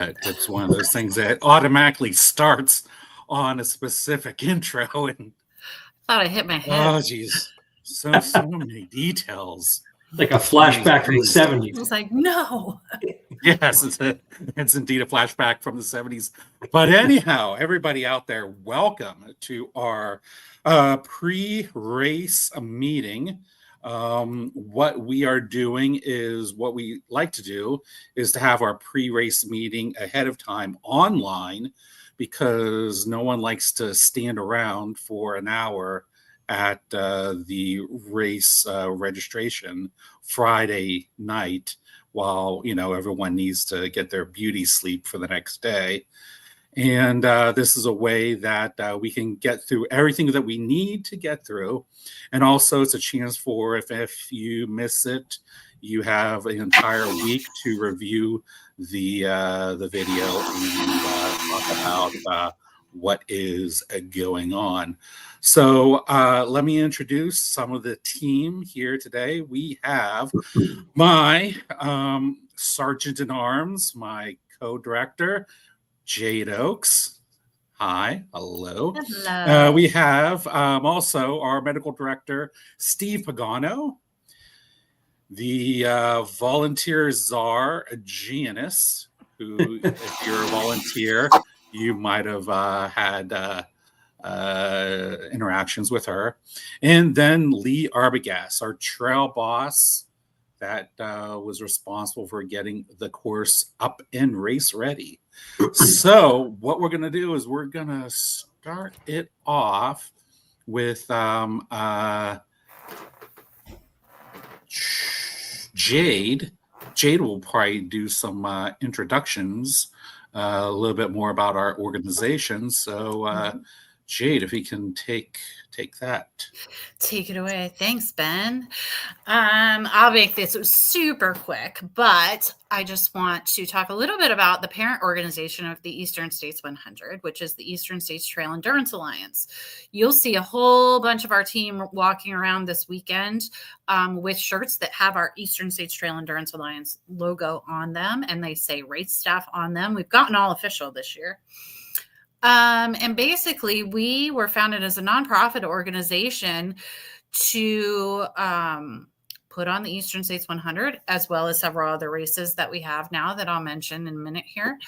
It's one of those things that automatically starts on a specific intro, and Thought I hit my head. oh, geez, so many details. Like a flashback from the 70s. I was like, no. Yes, it's indeed a flashback from the 70s. But anyhow, everybody out there, welcome to our pre-race meeting. What we are doing is what we like to do is to have our pre-race meeting ahead of time online, because no one likes to stand around for an hour at the race registration Friday night while everyone needs to get their beauty sleep for the next day. And this is a way that we can get through everything that we need to get through. And also it's a chance for, if you miss it, you have an entire week to review the video and talk about what is going on. So let me introduce some of the team here today. We have my Sergeant-in-Arms, my co-director, Jade Oaks. Hi, hello. Hello. We have also our medical director, Steve Pagano, the volunteer czar, Janice, who, if you're a volunteer, you might have had interactions with her. And then Lee Arbogast, our trail boss that was responsible for getting the course up and race ready. So what we're going to do is we're going to start it off with Jade. Jade will probably do some introductions, a little bit more about our organization. So Jade, if you can take that. Take it away. Thanks, Ben. I'll make this super quick, but I just want to talk a little bit about the parent organization of the Eastern States 100, which is the Eastern States Trail Endurance Alliance. You'll see a whole bunch of our team walking around this weekend with shirts that have our Eastern States Trail Endurance Alliance logo on them, and they say race staff on them. We've gotten all official this year. And basically, we were founded as a nonprofit organization to put on the Eastern States 100, as well as several other races that we have now that I'll mention in a minute here,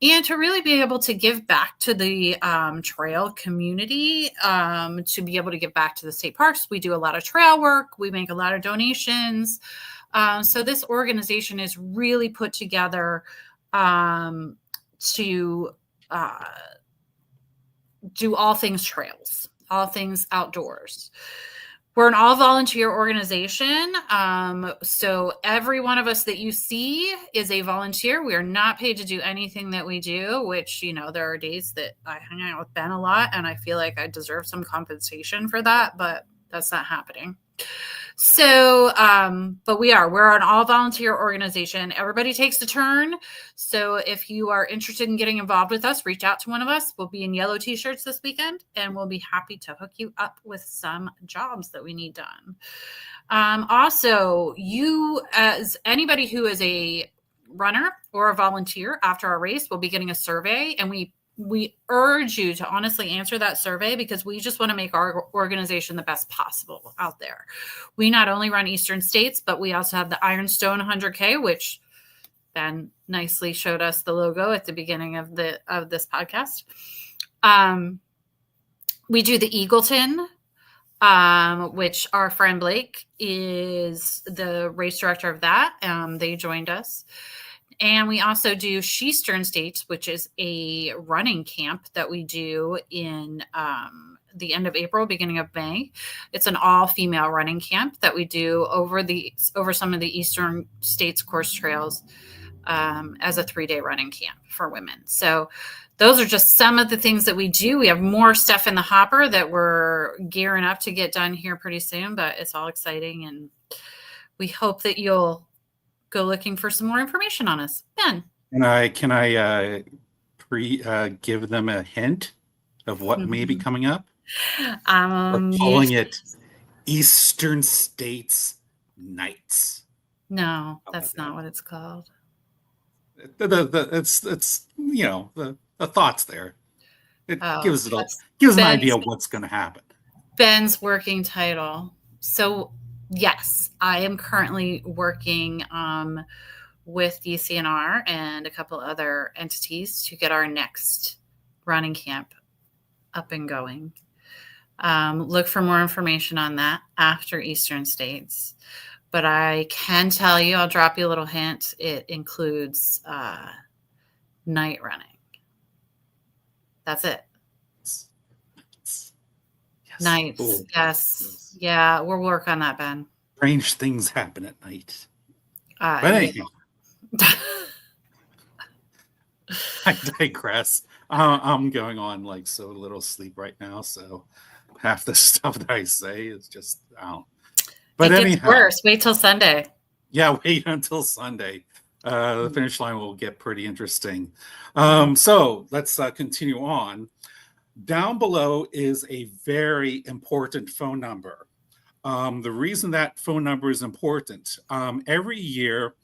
and to really be able to give back to the trail community, to be able to give back to the state parks. We do a lot of trail work. We make a lot of donations. So this organization is really put together to do all things trails, all things outdoors. We're an all-volunteer organization. So every one of us that you see is a volunteer. We are not paid to do anything that we do, which, there are days that I hang out with Ben a lot and I feel like I deserve some compensation for that, but that's not happening. So, but we're an all volunteer organization. Everybody takes a turn. So if you are interested in getting involved with us, reach out to one of us. We'll be in yellow t-shirts this weekend, and we'll be happy to hook you up with some jobs that we need done. Also, you, as anybody who is a runner or a volunteer after our race, will be getting a survey, and we urge you to honestly answer that survey, because we just want to make our organization the best possible out there. We not only run Eastern States, but we also have the Ironstone 100K, which Ben nicely showed us the logo at the beginning of this podcast. We do the Eagleton, which our friend Blake is the race director of that. They joined us. And we also do Sheastern States, which is a running camp that we do in the end of April, beginning of May. It's an all-female running camp that we do over some of the Eastern States course trails as a 3-day running camp for women. So those are just some of the things that we do. We have more stuff in the hopper that we're gearing up to get done here pretty soon, but it's all exciting, and we hope that you'll go looking for some more information on us. Ben. Can I give them a hint of what may be coming up? We're calling it Eastern States Nights. No, that's not what it's called. It's the thoughts there. It gives an idea Ben's of what's going to happen. Ben's working title. So yes, I am currently working with DCNR and a couple other entities to get our next running camp up and going. Look for more information on that after Eastern States. But I can tell you, I'll drop you a little hint. It includes night running. That's it. Yes. Nights. Cool. Yes. Yeah, we'll work on that, Ben. Strange things happen at night. But Yeah. anyhow, I digress. I'm going on like so little sleep right now, so half the stuff that I say is just out. But it gets worse. Wait till Sunday. Yeah, wait until Sunday. The finish line will get pretty interesting. So let's continue on. Down below is a very important phone number. The reason that phone number is important, every year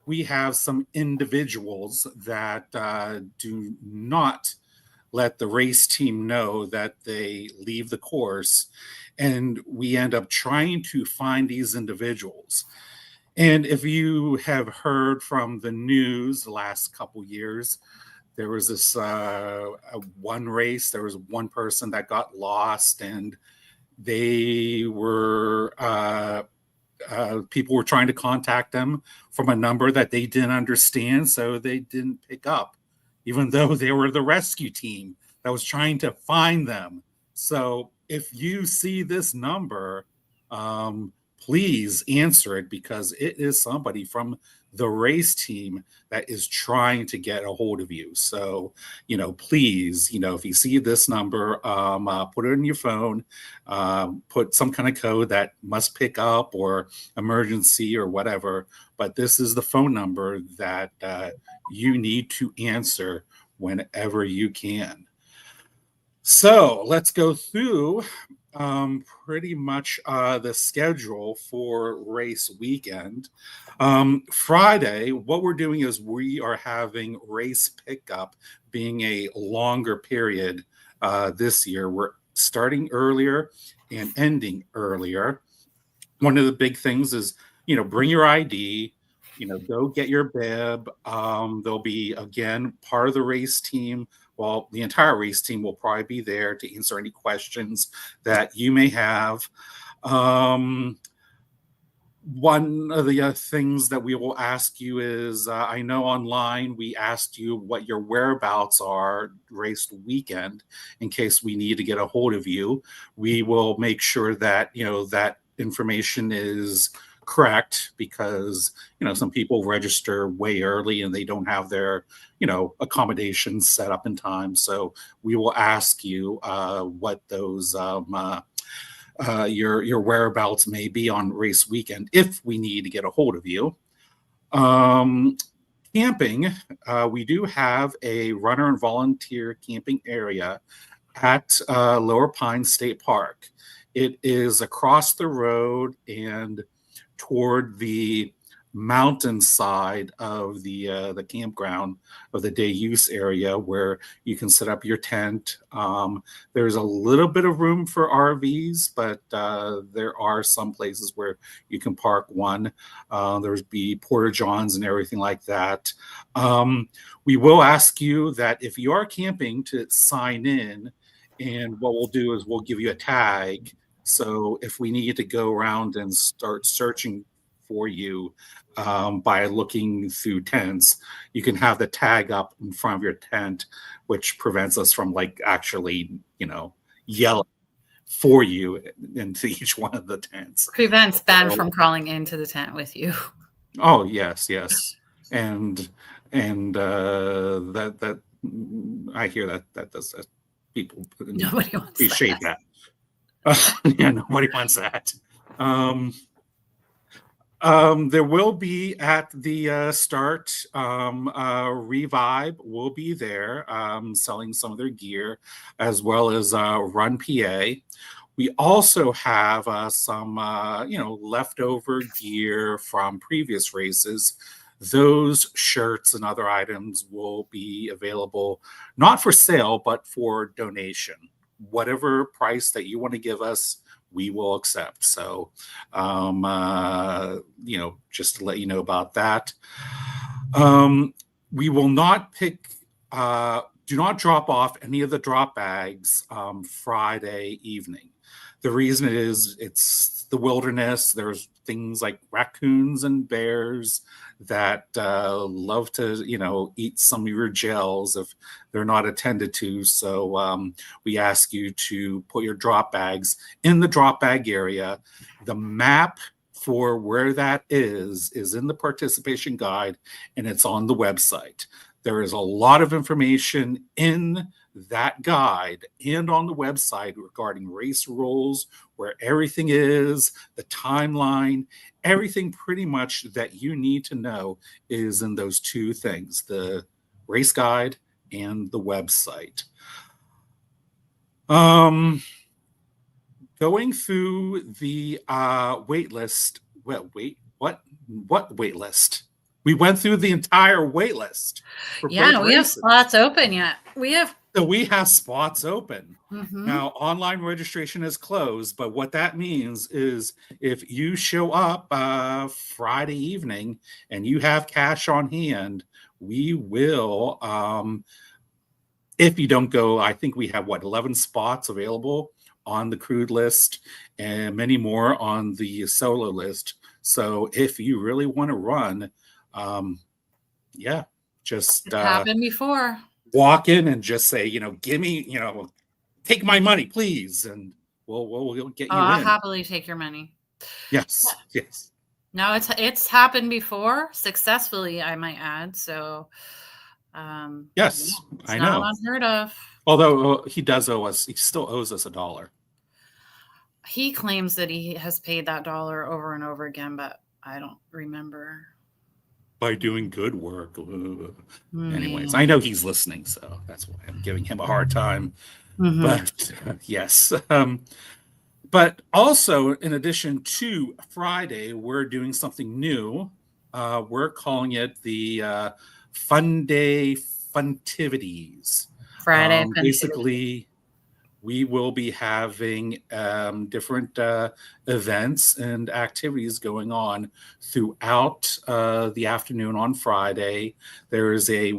we have some individuals that do not let the race team know that they leave the course, and we end up trying to find these individuals. And if you have heard from the news the last couple years, there was this one race, there was one person that got lost, and they were people were trying to contact them from a number that they didn't understand, so they didn't pick up, even though they were the rescue team that was trying to find them. So if you see this number, please answer it, because it is somebody from the race team that is trying to get a hold of you. So, please, if you see this number, put it in your phone, put some kind of code that must pick up or emergency or whatever. But this is the phone number that you need to answer whenever you can. So let's go through pretty much the schedule for race weekend. Friday, what we're doing is we are having race pickup, being a longer period this year. We're starting earlier and ending earlier. One of the big things is, bring your ID, go get your bib. There'll be, again, part of the race team. Well, the entire race team will probably be there to answer any questions that you may have. One of the things that we will ask you is, I know online we asked you what your whereabouts are race weekend in case we need to get a hold of you. We will make sure that, that information is correct, because some people register way early and they don't have their accommodations set up in time. So we will ask you what those your whereabouts may be on race weekend if we need to get a hold of you. Camping, we do have a runner and volunteer camping area at Lower Pine State Park. It is across the road and toward the mountainside of the campground of the day use area, where you can set up your tent. There's a little bit of room for RVs, but there are some places where you can park one. There's be porta johns and everything like that. We will ask you that if you are camping to sign in, and what we'll do is we'll give you a tag. So if we need to go around and start searching for you by looking through tents, you can have the tag up in front of your tent, which prevents us from actually, yelling for you into each one of the tents. Prevents Ben from crawling into the tent with you. Oh, yes. And that I hear that does that. People Nobody wants appreciate that. Yeah, nobody wants that. There will be at the start, Revive will be there selling some of their gear, as well as Run PA. We also have some, leftover gear from previous races those shirts and other items will be available not for sale, but for donation. Whatever price that you want to give us, we will accept. So, just to let you know about that. We will not do not drop off any of the drop bags Friday evening. The reason is it's the wilderness. There's things like raccoons and bears that love to, eat some of your gels if they're not attended to. So we ask you to put your drop bags in the drop bag area. The map for where that is in the participation guide, and it's on the website. There is a lot of information in that guide and on the website regarding race rules, where everything is, the timeline, everything pretty much that you need to know is in those two things, the race guide and the website. Going through the wait list. What wait list? We went through the entire wait list. Yeah, we have spots open yet. We have spots open. Mm-hmm. Now, online registration is closed, but what that means is if you show up Friday evening and you have cash on hand, we will, if you don't go, I think we have 11 spots available on the Crude list and many more on the solo list. So if you really want to run, just happened before. Walk in and just say, give me, take my money, please, and we'll get you in. I'll happily take your money. Yes. No, it's happened before successfully, I might add. So, yes, it's I not know. Unheard of. Although he does owe us, he still owes us $1. He claims that he has paid that $1 over and over again, but I don't remember. By doing good work. Anyways, I know he's listening, so that's why I'm giving him a hard time. Mm-hmm. But yes. But also, in addition to Friday, we're doing something new. We're calling it the Fun Day Funtivities. Friday. Basically, we will be having different events and activities going on throughout the afternoon on Friday. There is a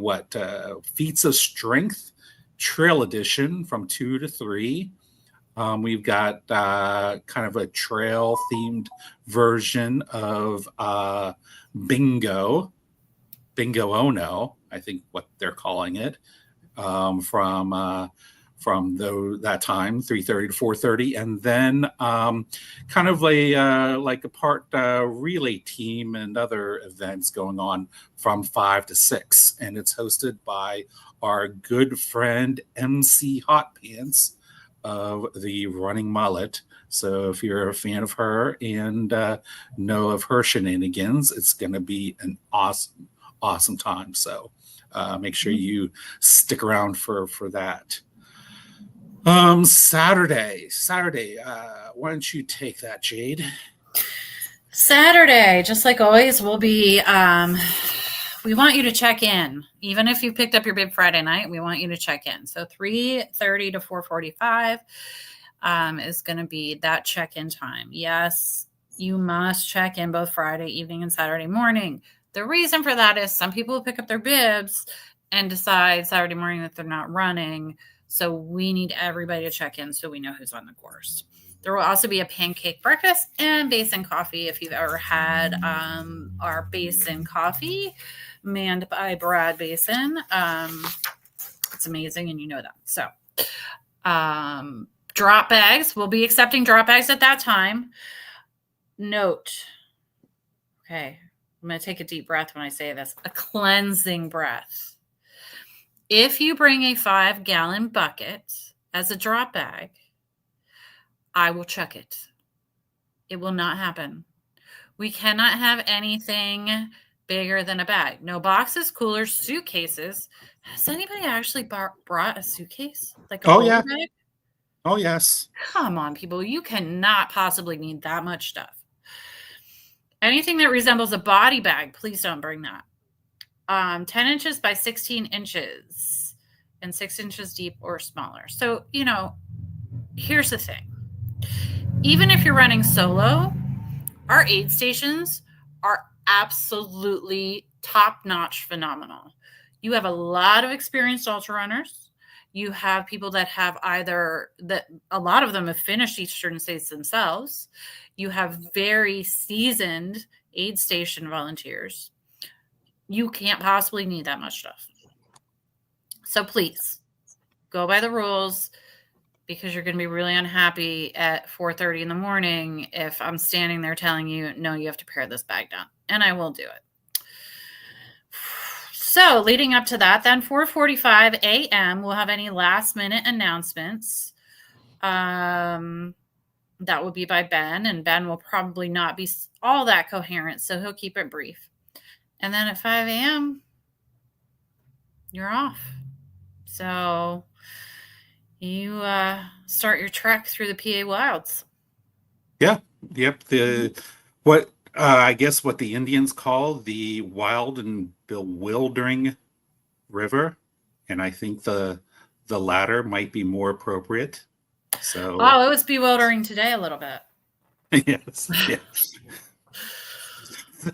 Feats of Strength Trail Edition from 2 to 3. We've got kind of a trail themed version of Bingo Ono, I think what they're calling it, from that time, 3:30 to 4:30, and then kind of like a part relay team and other events going on from 5 to 6, and it's hosted by our good friend MC Hot Pants of the Running Mullet. So if you're a fan of her and know of her shenanigans, it's going to be an awesome time. So make sure you stick around for that. Saturday. Why don't you take that, Jade? Saturday, just like always, will be. We want you to check in, even if you picked up your bib Friday night. We want you to check in. So 3:30 to 4:45 is going to be that check-in time. Yes, you must check in both Friday evening and Saturday morning. The reason for that is some people pick up their bibs and decide Saturday morning that they're not running. So we need everybody to check in so we know who's on the course. There will also be a pancake breakfast and basin coffee. If you've ever had our basin coffee manned by Brad Basin, it's amazing, and you know that. So drop bags, we'll be accepting drop bags at that time. Note, okay, I'm going to take a deep breath when I say this, a cleansing breath. If you bring a 5-gallon bucket as a drop bag, I will check it. It will not happen. We cannot have anything bigger than a bag. No boxes, coolers, suitcases. Has anybody actually brought a suitcase? Like a yeah. bag? Oh, yes. Come on, people. You cannot possibly need that much stuff. Anything that resembles a body bag, please don't bring that. 10 inches by 16 inches and 6 inches deep or smaller. So, here's the thing. Even if you're running solo, our aid stations are absolutely top-notch phenomenal. You have a lot of experienced ultra runners. You have people that have a lot of them have finished Eastern States themselves. You have very seasoned aid station volunteers. You can't possibly need that much stuff. So please go by the rules, because you're going to be really unhappy at 4:30 in the morning if I'm standing there telling you, no, you have to pare this bag down. And I will do it. So leading up to that, then 4:45 a.m., we'll have any last minute announcements. That will be by Ben, and Ben will probably not be all that coherent, so he'll keep it brief. And then at 5 a.m., you're off. So you start your trek through the PA wilds. Yeah. Yep. I guess what the Indians call the wild and bewildering river, and I think the latter might be more appropriate. So. Oh, it was bewildering today a little bit. Yes. Yes.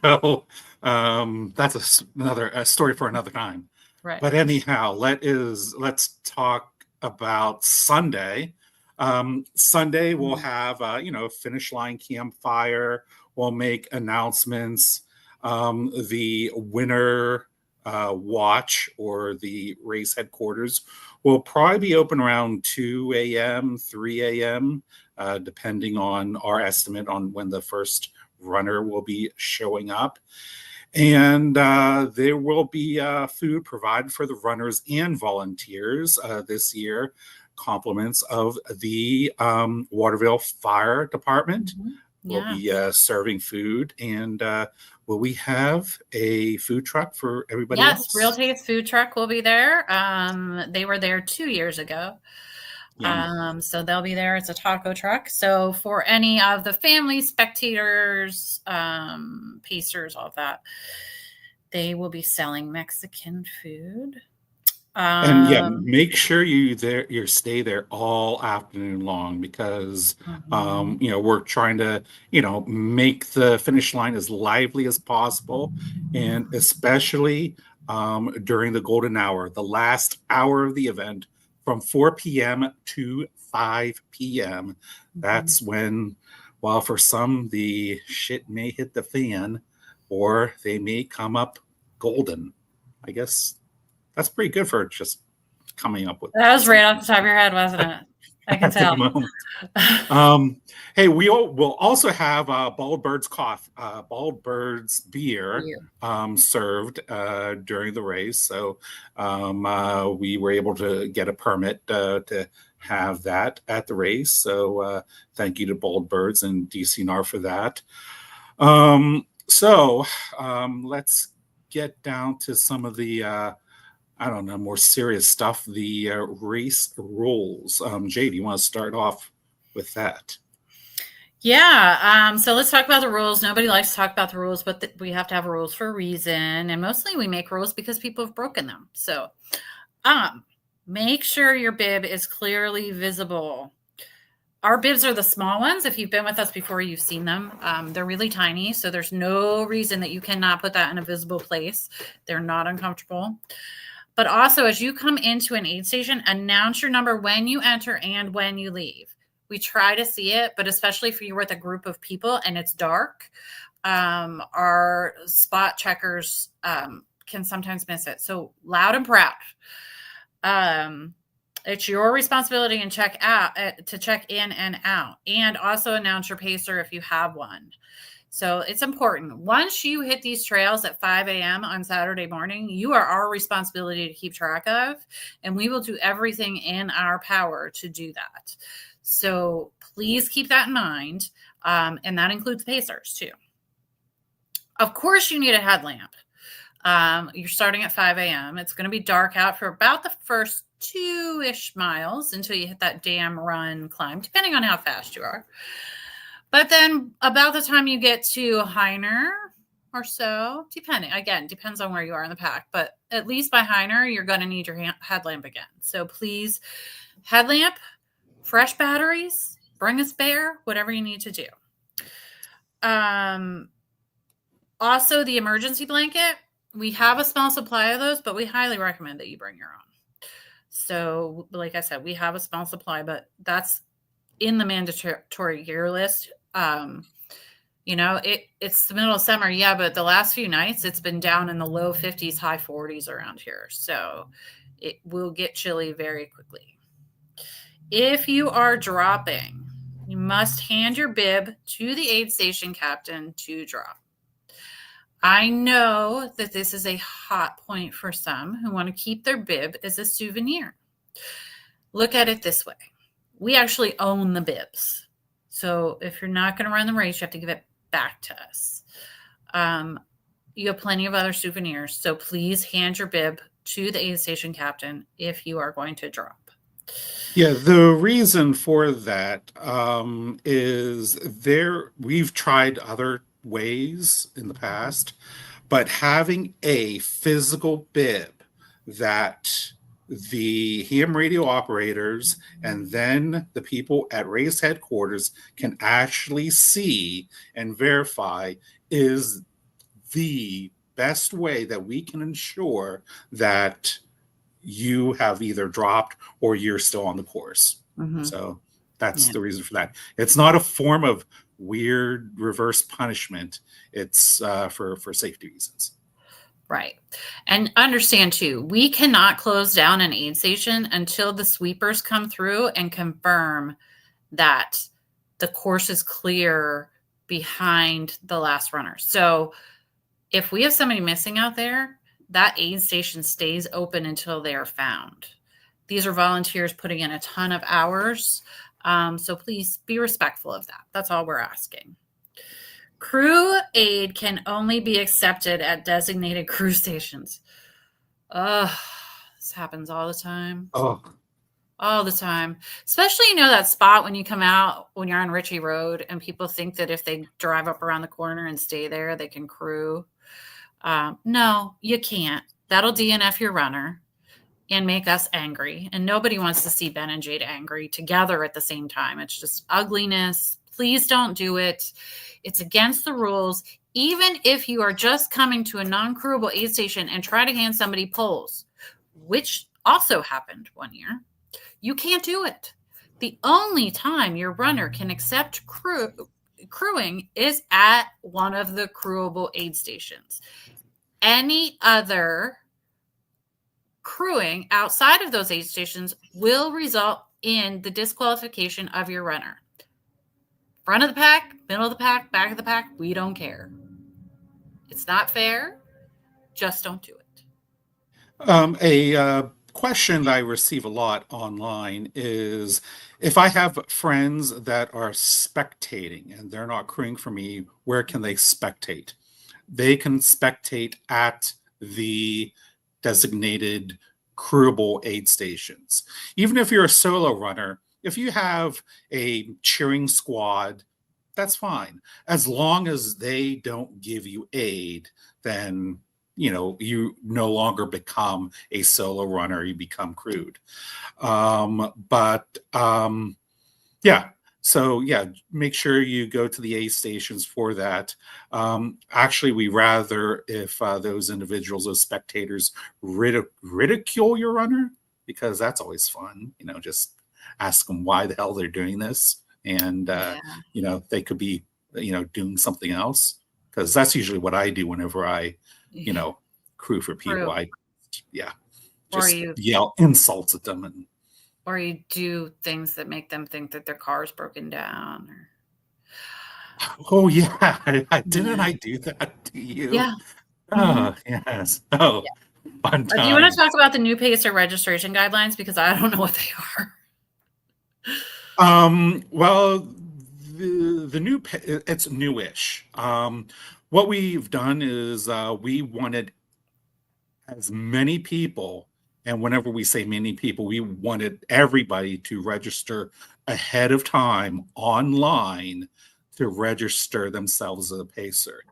So that's a story for another time. Right. But anyhow, let's talk about Sunday. Sunday we'll have finish line campfire. We'll make announcements. The winter watch, or the race headquarters, will probably be open around 2 a.m., 3 a.m., depending on our estimate on when the first runner will be showing up. And there will be food provided for the runners and volunteers this year. Compliments of the Waterville Fire Department will be serving food. And will we have a food truck for everybody else? Yes, Real Taste Food Truck will be there. They were there 2 years ago. So they'll be there. It's a taco truck. So for any of the family, spectators, pacers, all of that, they will be selling Mexican food. And make sure you stay there all afternoon long, because we're trying to make the finish line as lively as possible, and especially during the golden hour, the last hour of the event, from 4 p.m. to 5 p.m. That's when, while for some the shit may hit the fan, or they may come up golden. I guess that's pretty good for just coming up with. That was right off the top of your head, wasn't it? I can tell. Hey, we'll also have Bald Bird's beer served during the race. So we were able to get a permit to have that at the race. So thank you to Bald Birds and DCNR for that. So let's get down to some of the more serious stuff, the race rules. Jay, do you want to start off with that? Yeah. So let's talk about the rules. Nobody likes to talk about the rules, but we have to have rules for a reason. And mostly we make rules because people have broken them. So make sure your bib is clearly visible. Our bibs are the small ones. If you've been with us before, you've seen them. They're really tiny. So there's no reason that you cannot put that in a visible place. They're not uncomfortable. But also, as you come into an aid station, announce your number when you enter and when you leave. We try to see it, but especially if you're with a group of people and it's dark, our spot checkers can sometimes miss it. So loud and proud. It's your responsibility and to check in and out, and also announce your pacer if you have one. So it's important. Once you hit these trails at 5 a.m. on Saturday morning, you are our responsibility to keep track of, and we will do everything in our power to do that. So please keep that in mind, and that includes pacers too. Of course, you need a headlamp. You're starting at 5 a.m. It's going to be dark out for about the first 2-ish miles until you hit that dam run climb, depending on how fast you are. But then about the time you get to Heiner or so, depending. Again, depends on where you are in the pack, but at least by Heiner, you're going to need your headlamp again. So please, headlamp, fresh batteries, bring a spare, whatever you need to do. Also, the emergency blanket. We have a small supply of those, but we highly recommend that you bring your own. So, like I said, we have a small supply, but that's in the mandatory gear list. It's the middle of summer, yeah, but the last few nights it's been down in the low 50s, high 40s around here. So it will get chilly very quickly. If you are dropping, you must hand your bib to the aid station captain to drop. I know that this is a hot point for some who want to keep their bib as a souvenir. Look at it this way. We actually own the bibs. So if you're not going to run the race, you have to give it back to us. You have plenty of other souvenirs. So please hand your bib to the aid station captain if you are going to drop. Yeah, the reason for that is we've tried other ways in the past, but having a physical bib that the ham radio operators and then the people at race headquarters can actually see and verify is the best way that we can ensure that you have either dropped or you're still on the course. Mm-hmm. So that's the reason for that. It's not a form of weird reverse punishment. It's for safety reasons. Right. And understand too, we cannot close down an aid station until the sweepers come through and confirm that the course is clear behind the last runner. So if we have somebody missing out there, that aid station stays open until they are found. These are volunteers putting in a ton of hours. So please be respectful of that. That's all we're asking. Crew aid can only be accepted at designated crew stations. This happens all the time. All the time. Especially, that spot when you come out, when you're on Ritchie Road, and people think that if they drive up around the corner and stay there, they can crew. No, you can't. That'll DNF your runner and make us angry. And nobody wants to see Ben and Jade angry together at the same time. It's just ugliness. Please don't do it. It's against the rules. Even if you are just coming to a non-crewable aid station and try to hand somebody poles, which also happened one year, you can't do it. The only time your runner can accept crewing is at one of the crewable aid stations. Any other crewing outside of those aid stations will result in the disqualification of your runner. Front of the pack, middle of the pack, back of the pack, we don't care. It's not fair. Just don't do it. A question that I receive a lot online is, if I have friends that are spectating and they're not crewing for me, where can they spectate? They can spectate at the designated crewable aid stations. Even if you're a solo runner, if you have a cheering squad, that's fine. As long as they don't give you aid, then you no longer become a solo runner, you become crewed. So make sure you go to the aid stations for that. Actually, we rather if those individuals, those spectators, ridicule your runner, because that's always fun. Just ask them why the hell they're doing this, and they could be doing something else, because that's usually what I do whenever I crew for people. Just yell insults at them, or you do things that make them think that their car is broken down. Oh yeah, I do that to you? Yeah. Yes. Fun time. Do you want to talk about the new pacer registration guidelines, because I don't know what they are? Well, the new it's newish. What we've done is we wanted as many people, and whenever we say many people, we wanted everybody to register ahead of time online to register themselves as a pacer.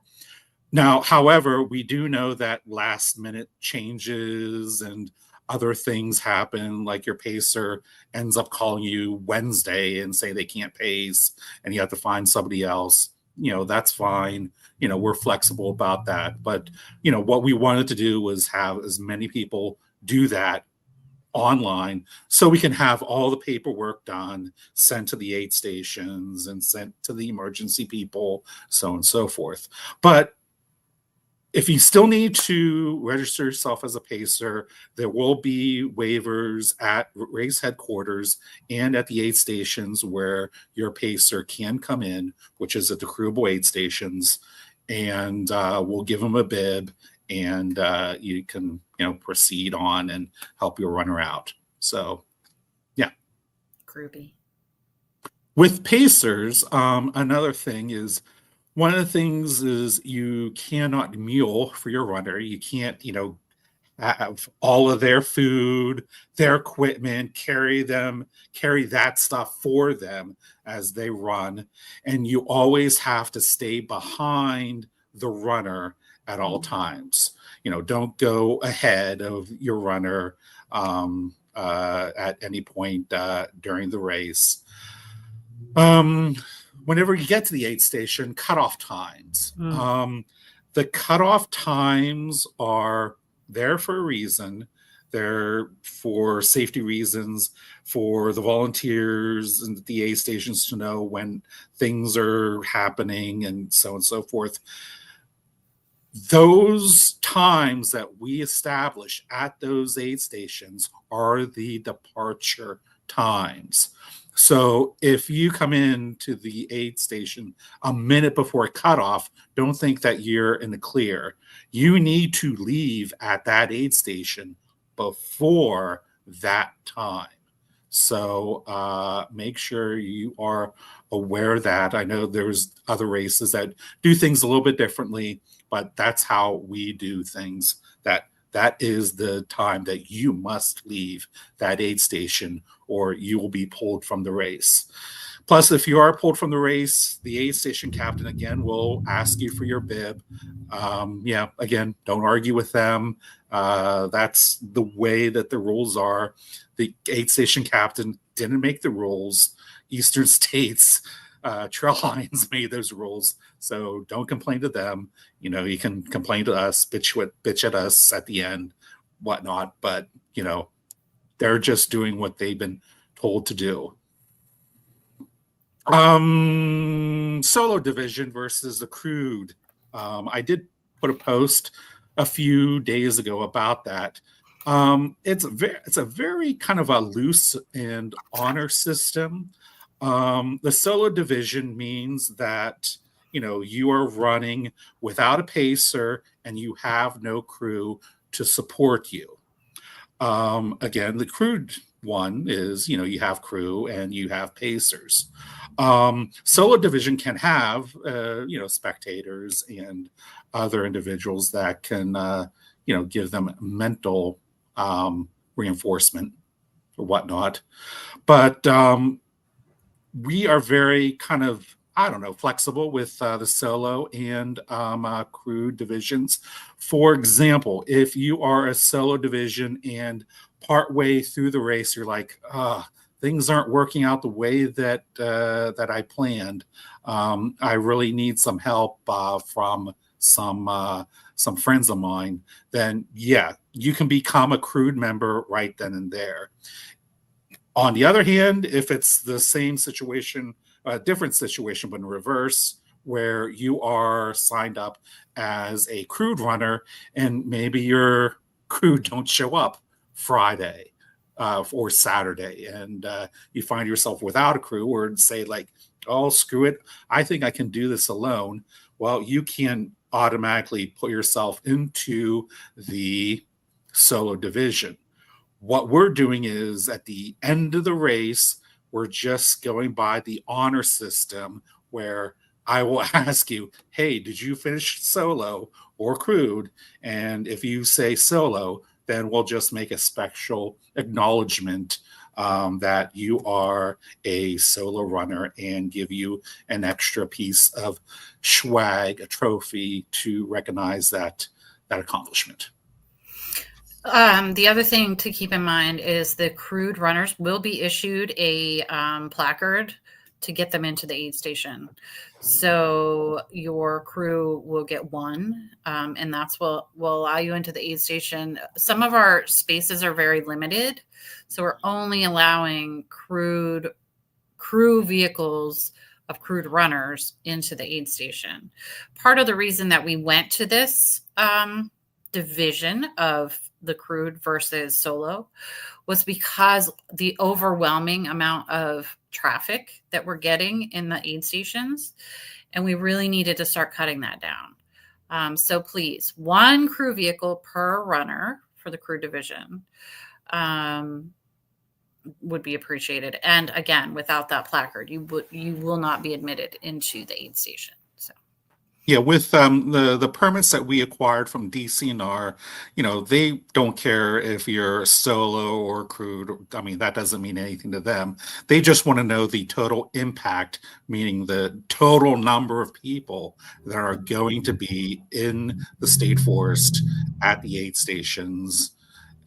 Now, however, we do know that last minute changes and other things happen, like your pacer ends up calling you Wednesday and say they can't pace and you have to find somebody else. That's fine. We're flexible about that. But, what we wanted to do was have as many people do that online so we can have all the paperwork done, sent to the aid stations and sent to the emergency people, so on and so forth. But if you still need to register yourself as a pacer, there will be waivers at race headquarters and at the aid stations where your pacer can come in, which is at the Crude aid stations, and we'll give them a bib, and you can proceed on and help your runner out. So, yeah. Groovy. With pacers, another thing is, one of the things is you cannot mule for your runner. You can't, have all of their food, their equipment, carry that stuff for them as they run. And you always have to stay behind the runner at all times. Don't go ahead of your runner at any point during the race. Whenever you get to the aid station, cutoff times. The cutoff times are there for a reason. They're for safety reasons, for the volunteers and the aid stations to know when things are happening and so forth. Those times that we establish at those aid stations are the departure times. So if you come in to the aid station a minute before cutoff, don't think that you're in the clear. You need to leave at that aid station before that time. So make sure you are aware of that. I know there's other races that do things a little bit differently, but that's how we do things. That is the time that you must leave that aid station, or you will be pulled from the race. Plus, if you are pulled from the race, the aid station captain, again, will ask you for your bib. Again, don't argue with them. That's the way that the rules are. The aid station captain didn't make the rules. Eastern States Trail Lines made those rules. So don't complain to them. You can complain to us, bitch at us at the end, whatnot. But, they're just doing what they've been told to do. Solo division versus the Crude. I did put a post a few days ago about that. It's a very kind of a loose and honor system. The solo division means that you are running without a pacer and you have no crew to support you. Again, the Crude one is you have crew and you have pacers. Solo division can have spectators and other individuals that can give them mental reinforcement or whatnot. But we are very kind of, flexible with the solo and Crude divisions. For example, if you are a solo division and partway through the race, you're like, things aren't working out the way that I planned. I really need some help from some friends of mine. Then, yeah, you can become a Crude member right then and there. On the other hand, if it's the same situation, a different situation, but in reverse, where you are signed up as a Crude runner and maybe your crew don't show up Friday or Saturday, and you find yourself without a crew, or say like, oh, screw it, I think I can do this alone. Well, you can automatically put yourself into the solo division. What we're doing is at the end of the race, we're just going by the honor system where I will ask you, hey, did you finish solo or Crude? And if you say solo, then we'll just make a special acknowledgement that you are a solo runner and give you an extra piece of swag, a trophy to recognize that accomplishment. The other thing to keep in mind is the Crude runners will be issued a placard to get them into the aid station. So your crew will get one, and that's what will allow you into the aid station. Some of our spaces are very limited, so we're only allowing crew vehicles of Crude runners into the aid station. Part of the reason that we went to this division of the Crude versus solo was because the overwhelming amount of traffic that we're getting in the aid stations, and we really needed to start cutting that down. So please, one crew vehicle per runner for the Crude division would be appreciated. And again, without that placard, you will not be admitted into the aid station. Yeah, with the permits that we acquired from DCNR, they don't care if you're solo or Crude. I mean, that doesn't mean anything to them. They just want to know the total impact, meaning the total number of people that are going to be in the state forest at the aid stations.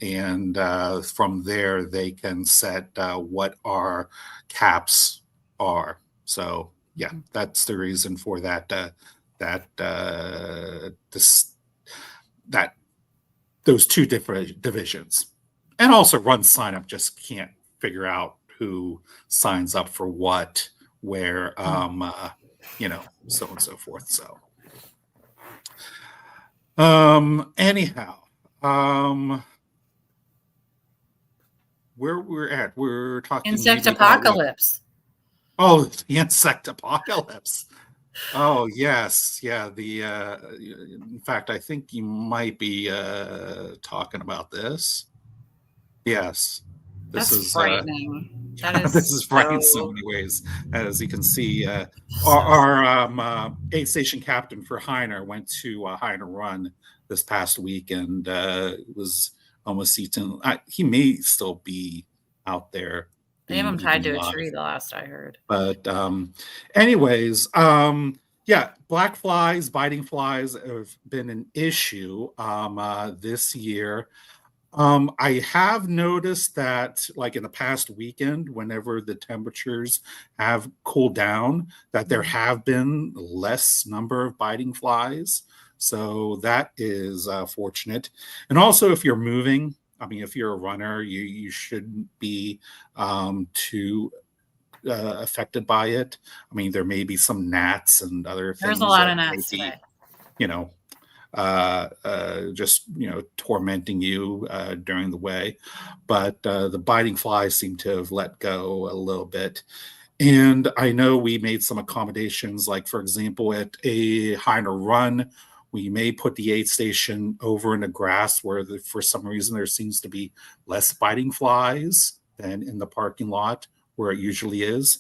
And from there, they can set what our caps are. So, yeah, that's the reason for that. Those two different divisions, and also run sign up just can't figure out who signs up for what, where, so on and so forth. So, anyhow, where we're talking insect apocalypse. The insect apocalypse. Oh, yes. Yeah. In fact, I think you might be talking about this. Yes. This is frightening. This is frightening in so many ways. As you can see, our aid station captain for Heiner went to Heiner Run this past week, and was almost eaten. He may still be out there. They have him tied to a tree, the last I heard. But anyways, yeah, black flies, biting flies have been an issue this year. I have noticed that, like in the past weekend, whenever the temperatures have cooled down, that there have been less number of biting flies. So that is fortunate. And also, if you're moving, if you're a runner, you shouldn't be too affected by it. There may be some gnats and other things. There's a lot of gnats today. Just tormenting you during the way, but the biting flies seem to have let go a little bit. And I know we made some accommodations, like for example at a Heiner Run, we may put the aid station over in the grass where for some reason there seems to be less biting flies than in the parking lot where it usually is.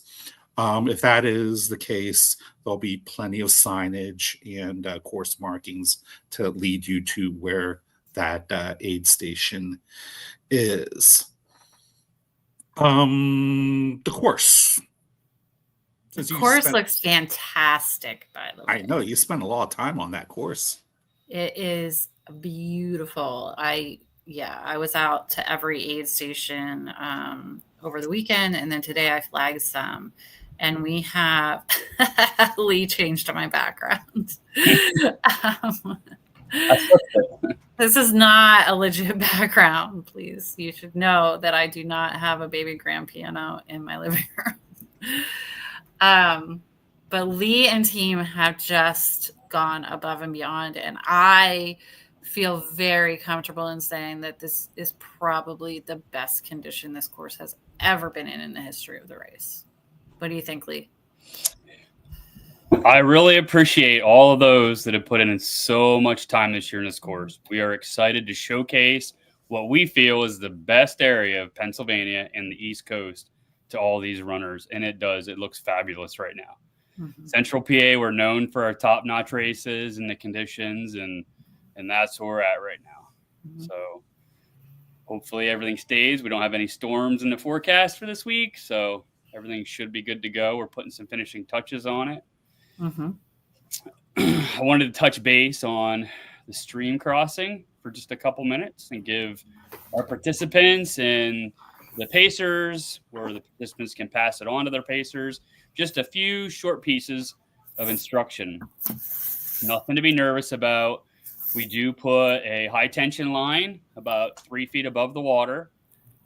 If that is the case, there'll be plenty of signage and course markings to lead you to where that aid station is. The course. The course looks fantastic, by the way. I know, you spent a lot of time on that course. It is beautiful. I was out to every aid station over the weekend, and then today I flagged some. And we have Lee changed my background. This is not a legit background, please. You should know that I do not have a baby grand piano in my living room. But Lee and team have just gone above and beyond. And I feel very comfortable in saying that this is probably the best condition this course has ever been in the history of the race. What do you think, Lee? I really appreciate all of those that have put in so much time this year in this course. We are excited to showcase what we feel is the best area of Pennsylvania and the East Coast to all these runners. And it does. It looks fabulous right now. Mm-hmm. Central PA, we're known for our top-notch races and the conditions, and that's where we're at right now. Mm-hmm. So Hopefully everything stays. We don't have any storms in the forecast for this week, so everything should be good to go. We're putting some finishing touches on it. Mm-hmm. I wanted to touch base on the stream crossing for just a couple minutes and give our participants and the pacers, where the participants can pass it on to their pacers, just a few short pieces of instruction. Nothing to be nervous about. We do put a high tension line about 3 feet above the water.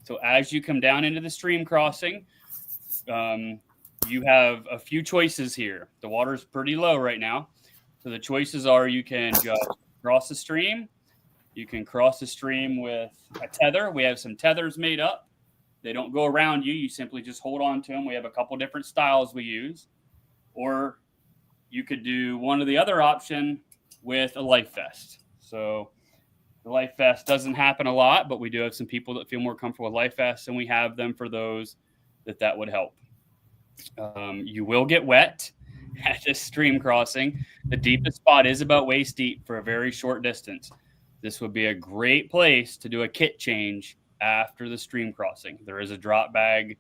So as you come down into the stream crossing, you have a few choices here. The water is pretty low right now. So the choices are you can just cross the stream. You can cross the stream with a tether. We have some tethers made up. They don't go around you. You simply just hold on to them. We have a couple different styles we use. Or you could do one or the other option with a life vest. So the life vest doesn't happen a lot, but we do have some people that feel more comfortable with life vests, and we have them for those that would help. You will get wet at this stream crossing. The deepest spot is about waist deep for a very short distance. This would be a great place to do a kit change after the stream crossing. There is a drop bag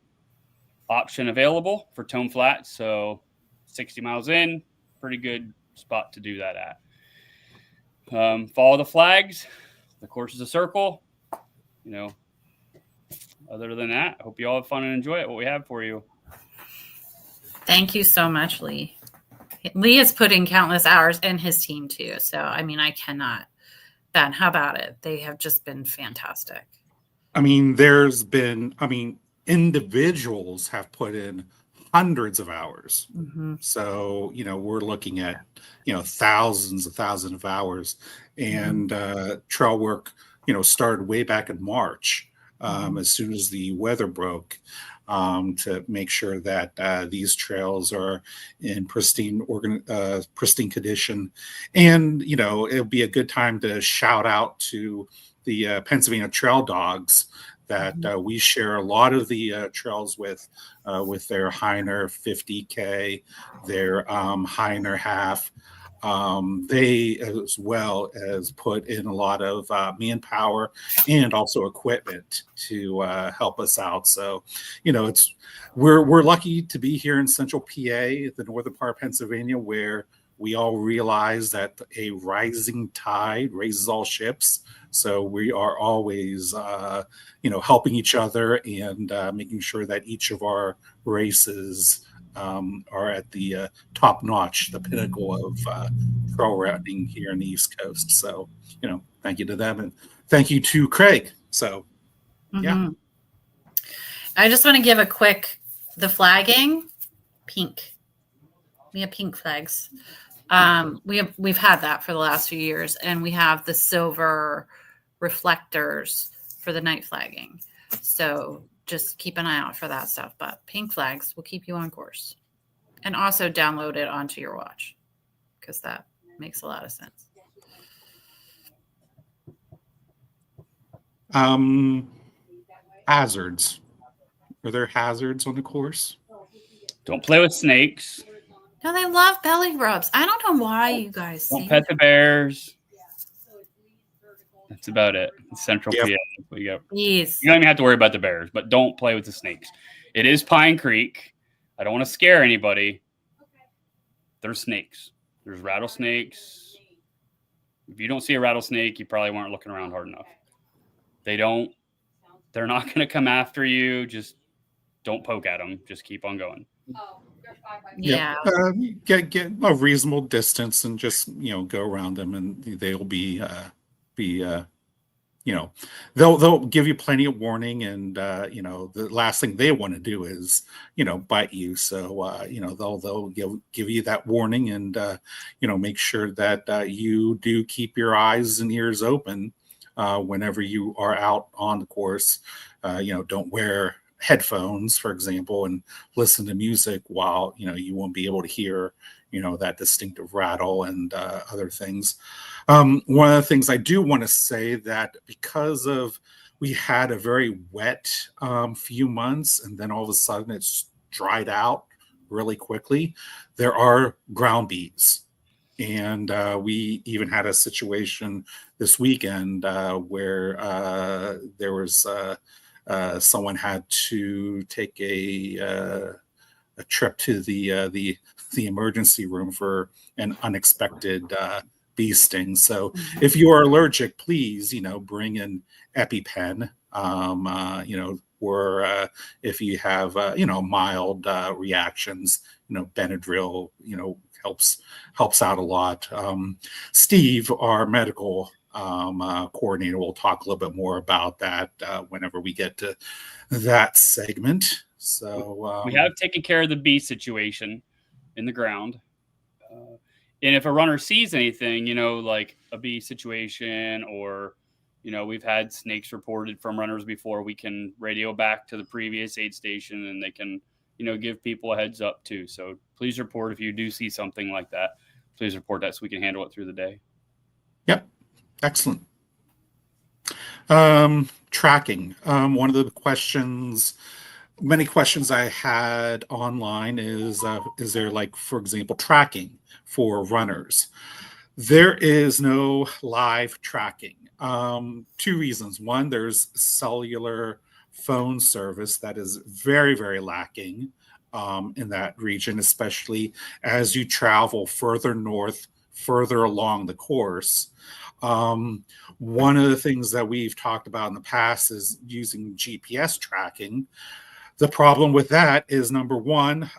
option available for Tone Flat, so 60 miles in, pretty good spot to do that at. Follow the flags. The course is a circle. Other than that, I hope you all have fun and enjoy it, what we have for you. Thank you so much, Lee. Lee has put in countless hours, and his team too. So, I mean, I cannot. Ben, how about it? They have just been fantastic. I mean, individuals have put in hundreds of hours. Mm-hmm. So, we're looking at, thousands of hours. And trail work, started way back in March, as soon as the weather broke, to make sure that these trails are in pristine condition. And, it'll be a good time to shout out to the Pennsylvania Trail Dogs that we share a lot of the trails with their Heiner 50K, their Heiner half. They as well as put in a lot of manpower and also equipment to help us out. So, we're lucky to be here in Central PA, the northern part of Pennsylvania, where we all realize that a rising tide raises all ships. So we are always, helping each other and making sure that each of our races are at the top notch, the pinnacle of trail routing here in the East Coast. So, thank you to them, and thank you to Craig. So, yeah. I just want to give the flagging, pink. We have pink flags. We've had that for the last few years, and we have the silver reflectors for the night flagging. So just keep an eye out for that stuff. But pink flags will keep you on course, and also download it onto your watch, because that makes a lot of sense. Hazards. Are there hazards on the course? Don't play with snakes. No, they love belly rubs. I don't know why you guys don't pet the bears. That's about it. It's Central PA. We go. Yes. You don't even have to worry about the bears, but don't play with the snakes. It is Pine Creek. I don't want to scare anybody. There's snakes. There's rattlesnakes. If you don't see a rattlesnake, you probably weren't looking around hard enough. They're not going to come after you. Just don't poke at them. Just keep on going. Yeah. Get a reasonable distance and just go around them, and they'll they'll give you plenty of warning, and the last thing they want to do is bite you. So they'll give you that warning, and make sure that you do keep your eyes and ears open whenever you are out on the course. Don't wear headphones, for example, and listen to music while you won't be able to hear that distinctive rattle and other things. One of the things I do want to say, that because of we had a very wet few months, and then all of a sudden it's dried out really quickly, there are ground bees And we even had a situation this weekend where there was someone had to take a trip to the emergency room for an unexpected bee sting. So if you are allergic, please, bring an EpiPen, or if you have, mild reactions, Benadryl, helps out a lot. Steve, our medical coordinator, will talk a little bit more about that whenever we get to that segment. So we have taken care of the bee situation in the ground. And if a runner sees anything, like a bee situation, or, we've had snakes reported from runners before, we can radio back to the previous aid station and they can, give people a heads up too. So please report if you do see something like that. Please report that so we can handle it through the day. Yep. Excellent. Tracking. One of the many questions I had online is there, like, for example, tracking for runners? There is no live tracking. 2 reasons. One, there's cellular phone service that is very, very lacking in that region, especially as you travel further north, further along the course. One of the things that we've talked about in the past is using GPS tracking. The problem with that is, number one,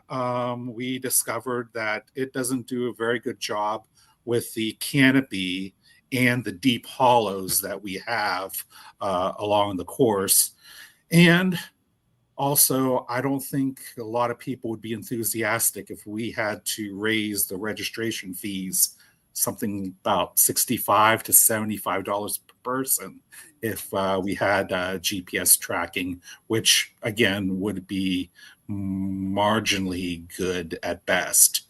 we discovered that it doesn't do a very good job with the canopy and the deep hollows that we have along the course. And also, I don't think a lot of people would be enthusiastic if we had to raise the registration fees something about $65 to $75 per person if we had GPS tracking, which again would be marginally good at best.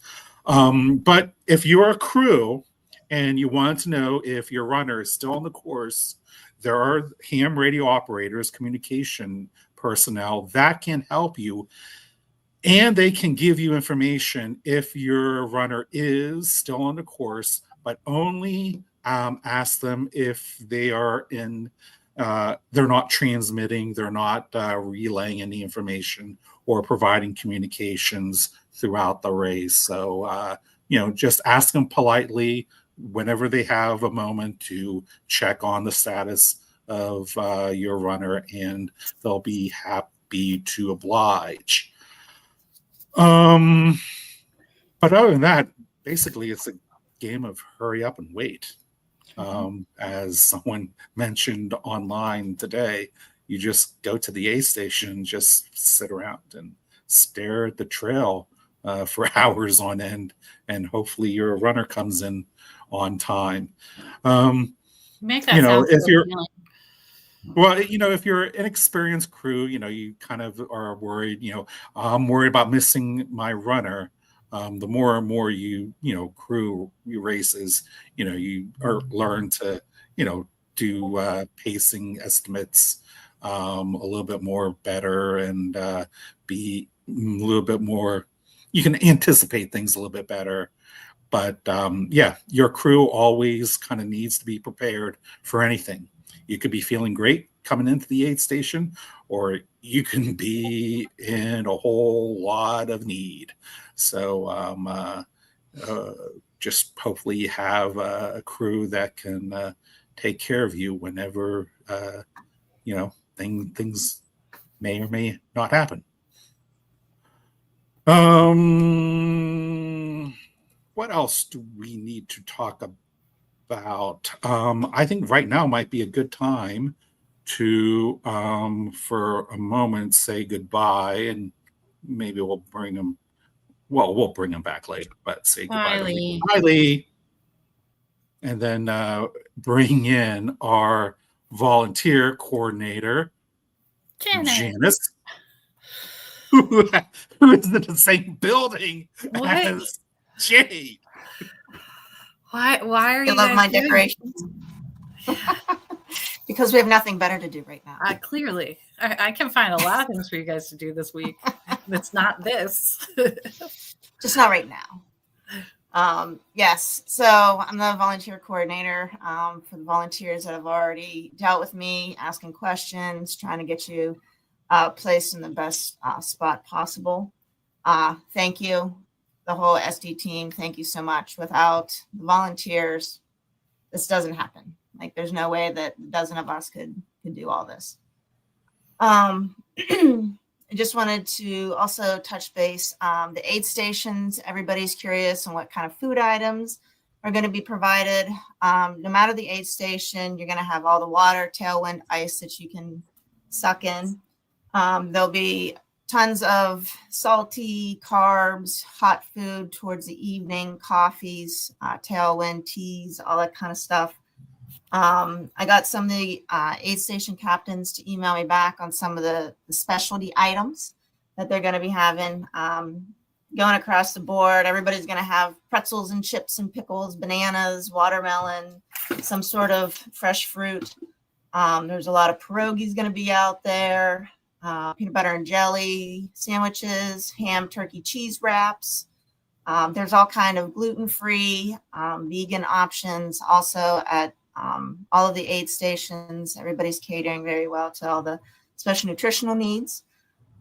But if you're a crew and you want to know if your runner is still on the course, there are ham radio operators, communication personnel that can help you. And they can give you information if your runner is still on the course, but only ask them if they are they're not transmitting, they're not relaying any information or providing communications throughout the race. So, just ask them politely whenever they have a moment to check on the status of your runner, and they'll be happy to oblige. But other than that, basically it's a game of hurry up and wait. As someone mentioned online today, you just go to the aid station, just sit around and stare at the trail for hours on end, and hopefully your runner comes in on time. Make that sound if so you're appealing. Well, if you're an inexperienced crew, you kind of are worried, I'm worried about missing my runner. The more and more crew races, you learn to, do pacing estimates a little bit more better, and be a little bit more, you can anticipate things a little bit better. But your crew always kind of needs to be prepared for anything. You could be feeling great coming into the aid station, or you can be in a whole lot of need. So just hopefully you have a crew that can take care of you whenever, things may or may not happen. What else do we need to talk about? I think right now might be a good time to, for a moment, say goodbye, and maybe we'll bring them back later, but say goodbye to Lee. Bye, Lee. And then bring in our volunteer coordinator, Janice, who is in the same building as Jade. Why are you love my decorations? Because we have nothing better to do right now. Clearly, I can find a lot of things for you guys to do this week. It's not this. Just not right now. Yes, so I'm the volunteer coordinator for the volunteers that have already dealt with me, asking questions, trying to get you placed in the best spot possible. Thank you, the whole SD team. Thank you so much. Without the volunteers, this doesn't happen. Like, there's no way that a dozen of us could do all this. I just wanted to also touch base. The aid stations, everybody's curious on what kind of food items are going to be provided. No matter the aid station, you're going to have all the water, tailwind, ice that you can suck in. There'll be tons of salty carbs, hot food towards the evening, coffees, tailwind, teas, all that kind of stuff. I got some of the aid station captains to email me back on some of the specialty items that they're going to be having. Going across the board, everybody's going to have pretzels and chips and pickles, bananas, watermelon, some sort of fresh fruit. There's a lot of pierogies going to be out there, peanut butter and jelly sandwiches, ham, turkey, cheese wraps. There's all kind of gluten-free, vegan options also at all of the aid stations. Everybody's catering very well to all the special nutritional needs.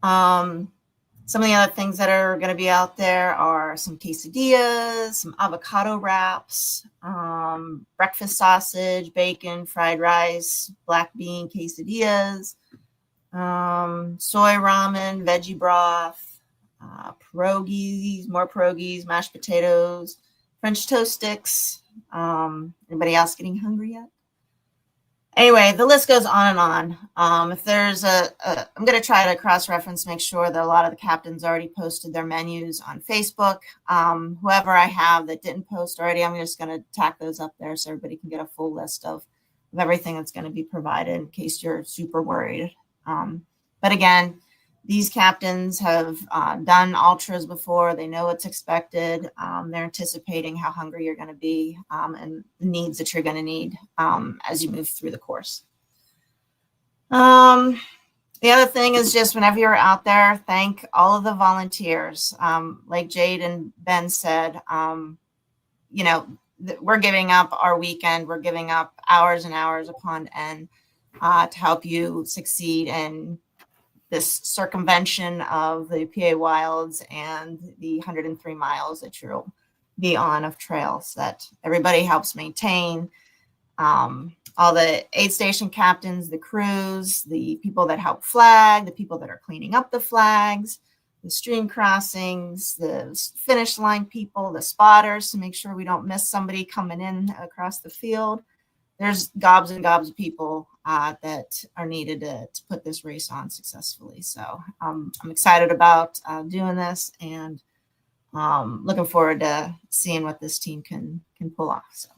Some of the other things that are going to be out there are some quesadillas, some avocado wraps, breakfast sausage, bacon, fried rice, black bean quesadillas, soy ramen, veggie broth, pierogies, more pierogies, mashed potatoes, French toast sticks. Anybody else getting hungry yet? Anyway, the list goes on and on. If there's I'm going to try to cross-reference, make sure that a lot of the captains already posted their menus on Facebook. Whoever I have that didn't post already, I'm just going to tack those up there so everybody can get a full list of everything that's going to be provided in case you're super worried. But again, these captains have done ultras before. They know what's expected. They're anticipating how hungry you're going to be and the needs that you're going to need as you move through the course. The other thing is just whenever you're out there, thank all of the volunteers. Like Jade and Ben said, you know, we're giving up our weekend. We're giving up hours and hours upon end to help you succeed in this circumvention of the PA Wilds and the 103 miles that you'll be on of trails that everybody helps maintain. All the aid station captains, the crews, the people that help flag, the people that are cleaning up the flags, the stream crossings, the finish line people, the spotters to make sure we don't miss somebody coming in across the field. There's gobs and gobs of people that are needed to put this race on successfully. So I'm excited about doing this and looking forward to seeing what this team can pull off. So,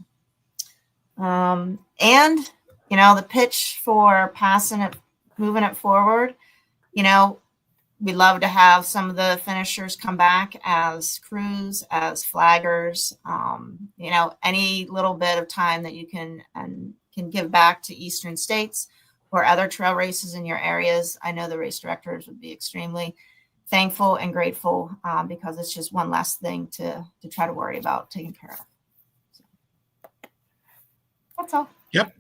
and you know, the pitch for passing it, moving it forward, you know, we'd love to have some of the finishers come back as crews, as flaggers. You know, any little bit of time that you can give back to Eastern states or other trail races in your areas. I know the race directors would be extremely thankful and grateful because it's just one less thing to try to worry about taking care of. So, that's all. Yep.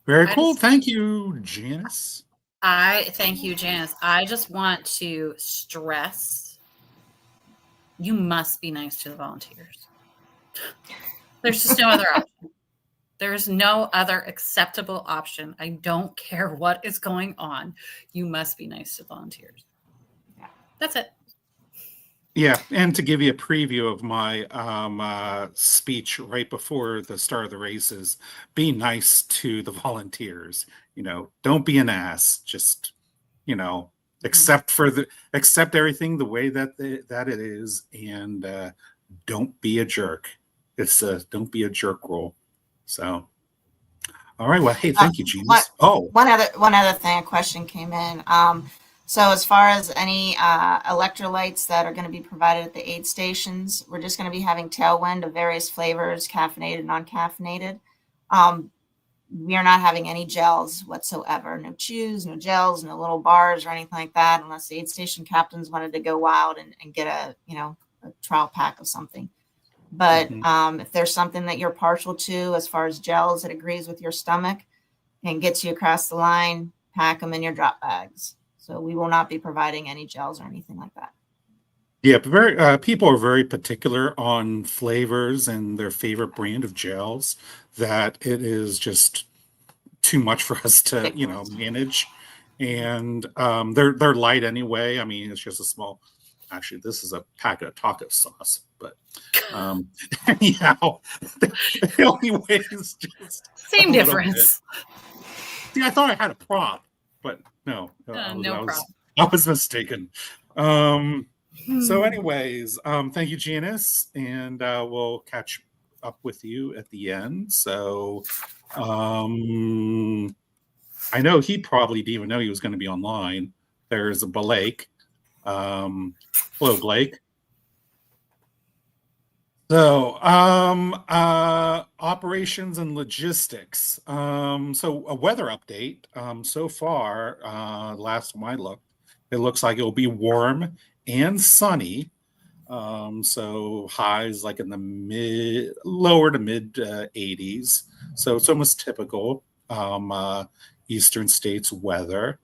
Very cool. Thank you, Janice. Thank you, Janice. I just want to stress you must be nice to the volunteers. There's just no other option. There's no other acceptable option. I don't care what is going on. You must be nice to volunteers. Yeah, that's it. Yeah, and to give you a preview of my speech right before the start of the races, be nice to the volunteers. You know, don't be an ass. Just, you know, accept everything the way that it is, and don't be a jerk. It's a don't be a jerk rule. So, all right. Well, hey, thank you, Genius. One other thing, a question came in. So as far as any electrolytes that are going to be provided at the aid stations, we're just going to be having tailwind of various flavors, caffeinated, non-caffeinated. We are not having any gels whatsoever. No chews, no gels, no little bars or anything like that, unless the aid station captains wanted to go wild and get a trial pack of something. But Mhm. if there's something that you're partial to as far as gels that agrees with your stomach and gets you across the line, pack them in your drop bags. So we will not be providing any gels or anything like that. Yeah, but people are very particular on flavors and their favorite brand of gels, that it is just too much for us to, manage. And they're light anyway. I mean, it's just a small. Actually, this is a packet of taco sauce, but anyhow, the only way is just Same a little bit. difference. See, I thought I had a prop, but no, No problem. I was mistaken. So, anyways, thank you, Janice, and we'll catch up with you at the end. So, I know he probably didn't even know he was going to be online. There's a Blake. Hello, Blake. So, operations and logistics. So a weather update. So far, last time I looked, it looks like it'll be warm and sunny. So highs like in the lower to mid 80s. So it's almost typical Eastern States weather.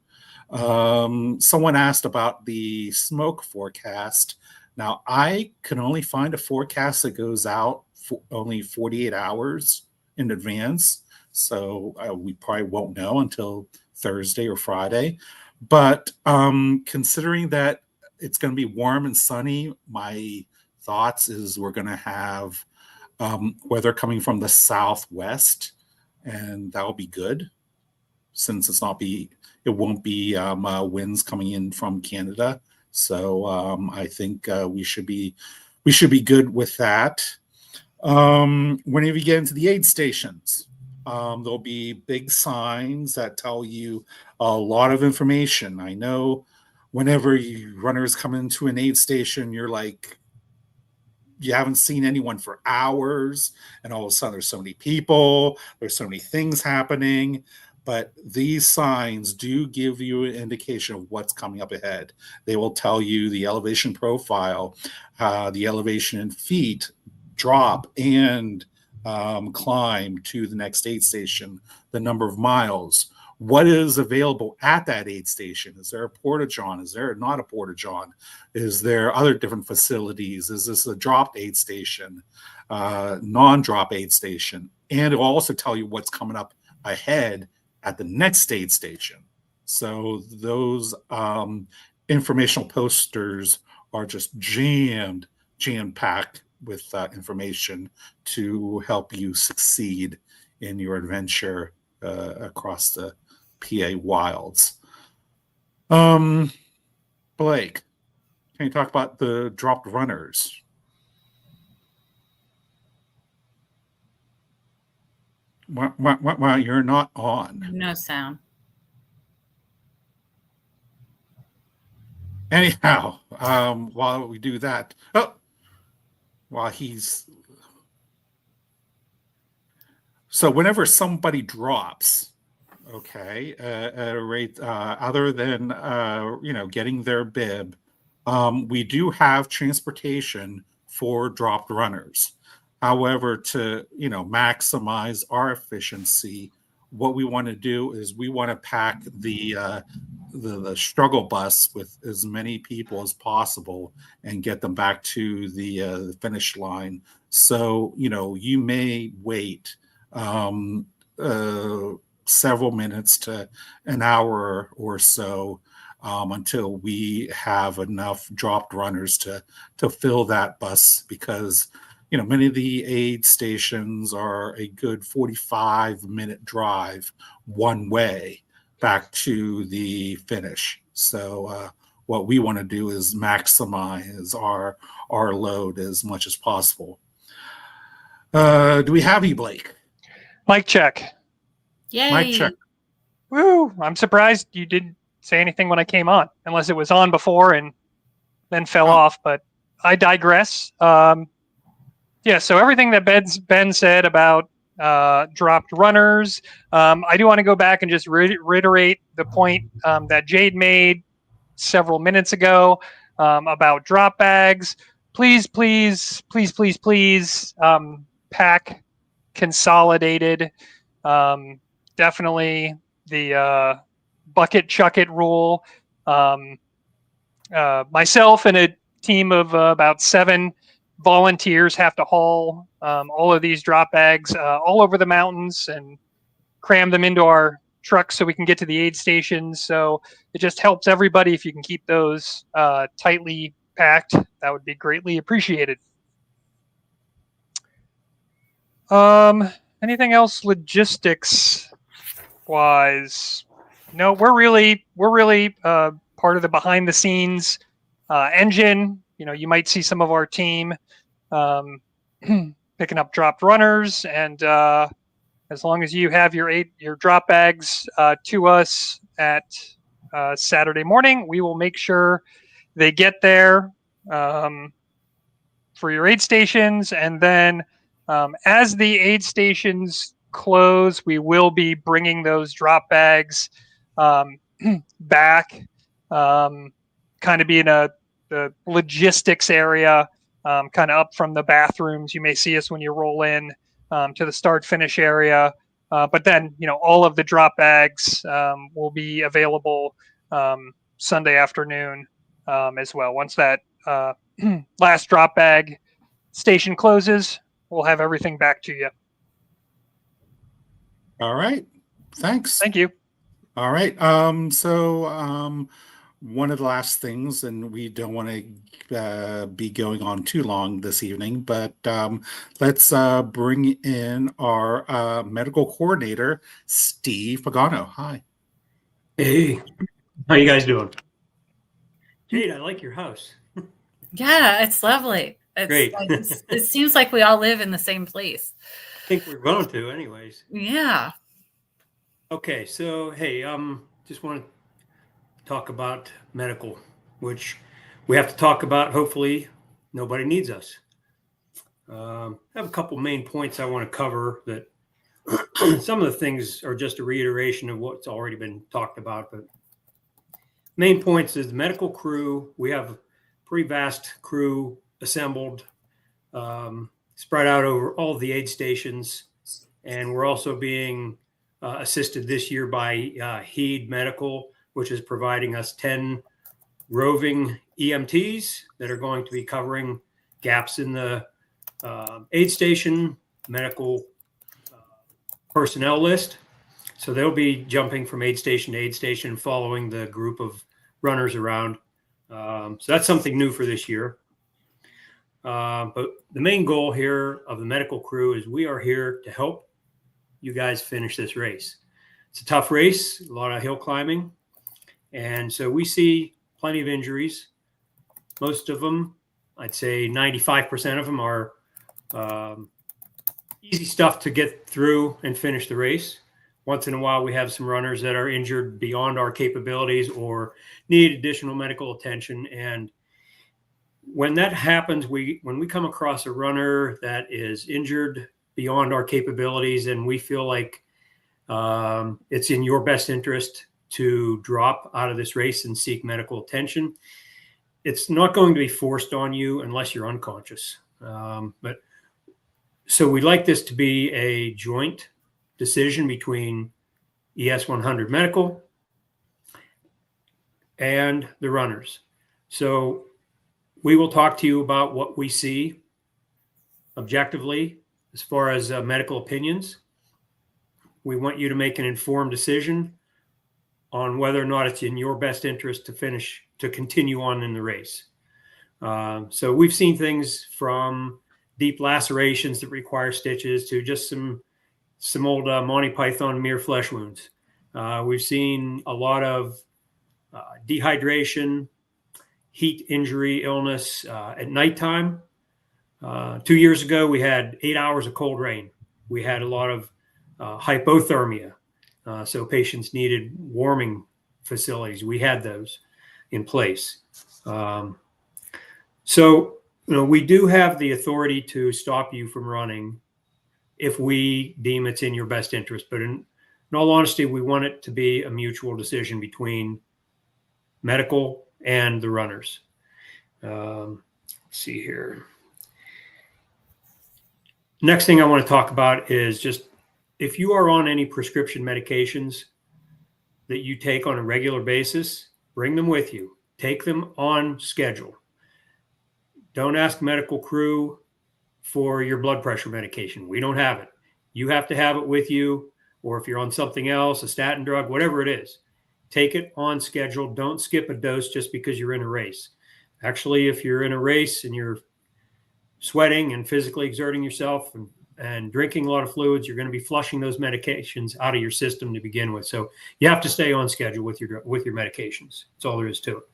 Someone asked about the smoke forecast. Now, I can only find a forecast that goes out for only 48 hours in advance. So we probably won't know until Thursday or Friday. But considering that it's going to be warm and sunny, my thoughts is we're going to have weather coming from the southwest, and that'll be good since it won't be winds coming in from Canada. So I think we should be good with that. Whenever you get into the aid stations, there'll be big signs that tell you a lot of information. I know whenever runners come into an aid station, you're like, you haven't seen anyone for hours, and all of a sudden there's so many people, there's so many things happening. But these signs do give you an indication of what's coming up ahead. They will tell you the elevation profile, the elevation in feet, drop and climb to the next aid station, the number of miles, what is available at that aid station. Is there a porta-john? Is there not a porta-john? Is there other different facilities? Is this a drop aid station, non-drop aid station? And it will also tell you what's coming up ahead at the next aid station. So those informational posters are just jam-packed with information to help you succeed in your adventure across the PA wilds. Blake, can you talk about the dropped runners? Wow, you're not on. No sound. Anyhow, while we do that, so whenever somebody drops, okay, at a rate other than getting their bib, we do have transportation for dropped runners. However, to maximize our efficiency, what we want to do is we want to pack the struggle bus with as many people as possible and get them back to the finish line. So you may wait several minutes to an hour or so until we have enough dropped runners to fill that bus, because many of the aid stations are a good 45-minute drive one way back to the finish. So what we want to do is maximize our load as much as possible. Do we have you, Blake? Mic check. Yay. Mic check. Woo! I'm surprised you didn't say anything when I came on, unless it was on before and then fell off, but I digress. So everything that Ben said about dropped runners, I do want to go back and just reiterate the point that Jade made several minutes ago about drop bags. please, please, please, please, please, pack consolidated. Definitely the bucket chuck it rule. Myself and a team of about 7 volunteers have to haul all of these drop bags all over the mountains and cram them into our trucks so we can get to the aid stations. So it just helps everybody if you can keep those tightly packed. That would be greatly appreciated. Anything else logistics wise? No, we're really part of the behind the scenes engine. You know, you might see some of our team picking up dropped runners, and as long as you have your drop bags to us at Saturday morning, we will make sure they get there for your aid stations. And then as the aid stations close, we will be bringing those drop bags back, kind of be in the logistics area, kind of up from the bathrooms. You may see us when you roll in to the start finish area. But then, you know, all of the drop bags will be available Sunday afternoon as well. Once that last drop bag station closes, we'll have everything back to you. All right. Thanks. Thank you. All right. One of the last things, and we don't want to be going on too long this evening, but let's bring in our medical coordinator, Steve Pagano. Hi. Hey, how you guys doing? Jade, I like your house. Yeah, it's lovely. Great. It seems like we all live in the same place. I think we're going to anyways. Yeah. Okay, so hey, just want to talk about medical, which we have to talk about. Hopefully nobody needs us. I have a couple main points I want to cover that some of the things are just a reiteration of what's already been talked about, but main points is the medical crew. We have a pretty vast crew assembled, spread out over all of the aid stations. And we're also being assisted this year by Heed Medical, which is providing us 10 roving EMTs that are going to be covering gaps in the aid station medical personnel list. So they'll be jumping from aid station to aid station, following the group of runners around. So that's something new for this year. But the main goal here of the medical crew is we are here to help you guys finish this race. It's a tough race, a lot of hill climbing. And so we see plenty of injuries. Most of them, I'd say 95% of them are easy stuff to get through and finish the race. Once in a while, we have some runners that are injured beyond our capabilities or need additional medical attention. And when that happens, when we come across a runner that is injured beyond our capabilities and we feel like it's in your best interest to drop out of this race and seek medical attention, it's not going to be forced on you unless you're unconscious. But so we'd like this to be a joint decision between ES 100 Medical and the runners. So we will talk to you about what we see objectively as far as medical opinions. We want you to make an informed decision on whether or not it's in your best interest to continue on in the race. So we've seen things from deep lacerations that require stitches to just some old Monty Python mere flesh wounds. We've seen a lot of dehydration, heat injury, illness at nighttime. 2 years ago, we had 8 hours of cold rain. We had a lot of hypothermia. So patients needed warming facilities. We had those in place. So, we do have the authority to stop you from running if we deem it's in your best interest. But in all honesty, we want it to be a mutual decision between medical and the runners. let's see here. Next thing I want to talk about is just if you are on any prescription medications that you take on a regular basis, bring them with you. Take them on schedule. Don't ask medical crew for your blood pressure medication. We don't have it. You have to have it with you, or if you're on something else, a statin drug, whatever it is, take it on schedule. Don't skip a dose just because you're in a race. Actually, if you're in a race and you're sweating and physically exerting yourself and drinking a lot of fluids, you're going to be flushing those medications out of your system to begin with. So you have to stay on schedule with your medications. That's all there is to it.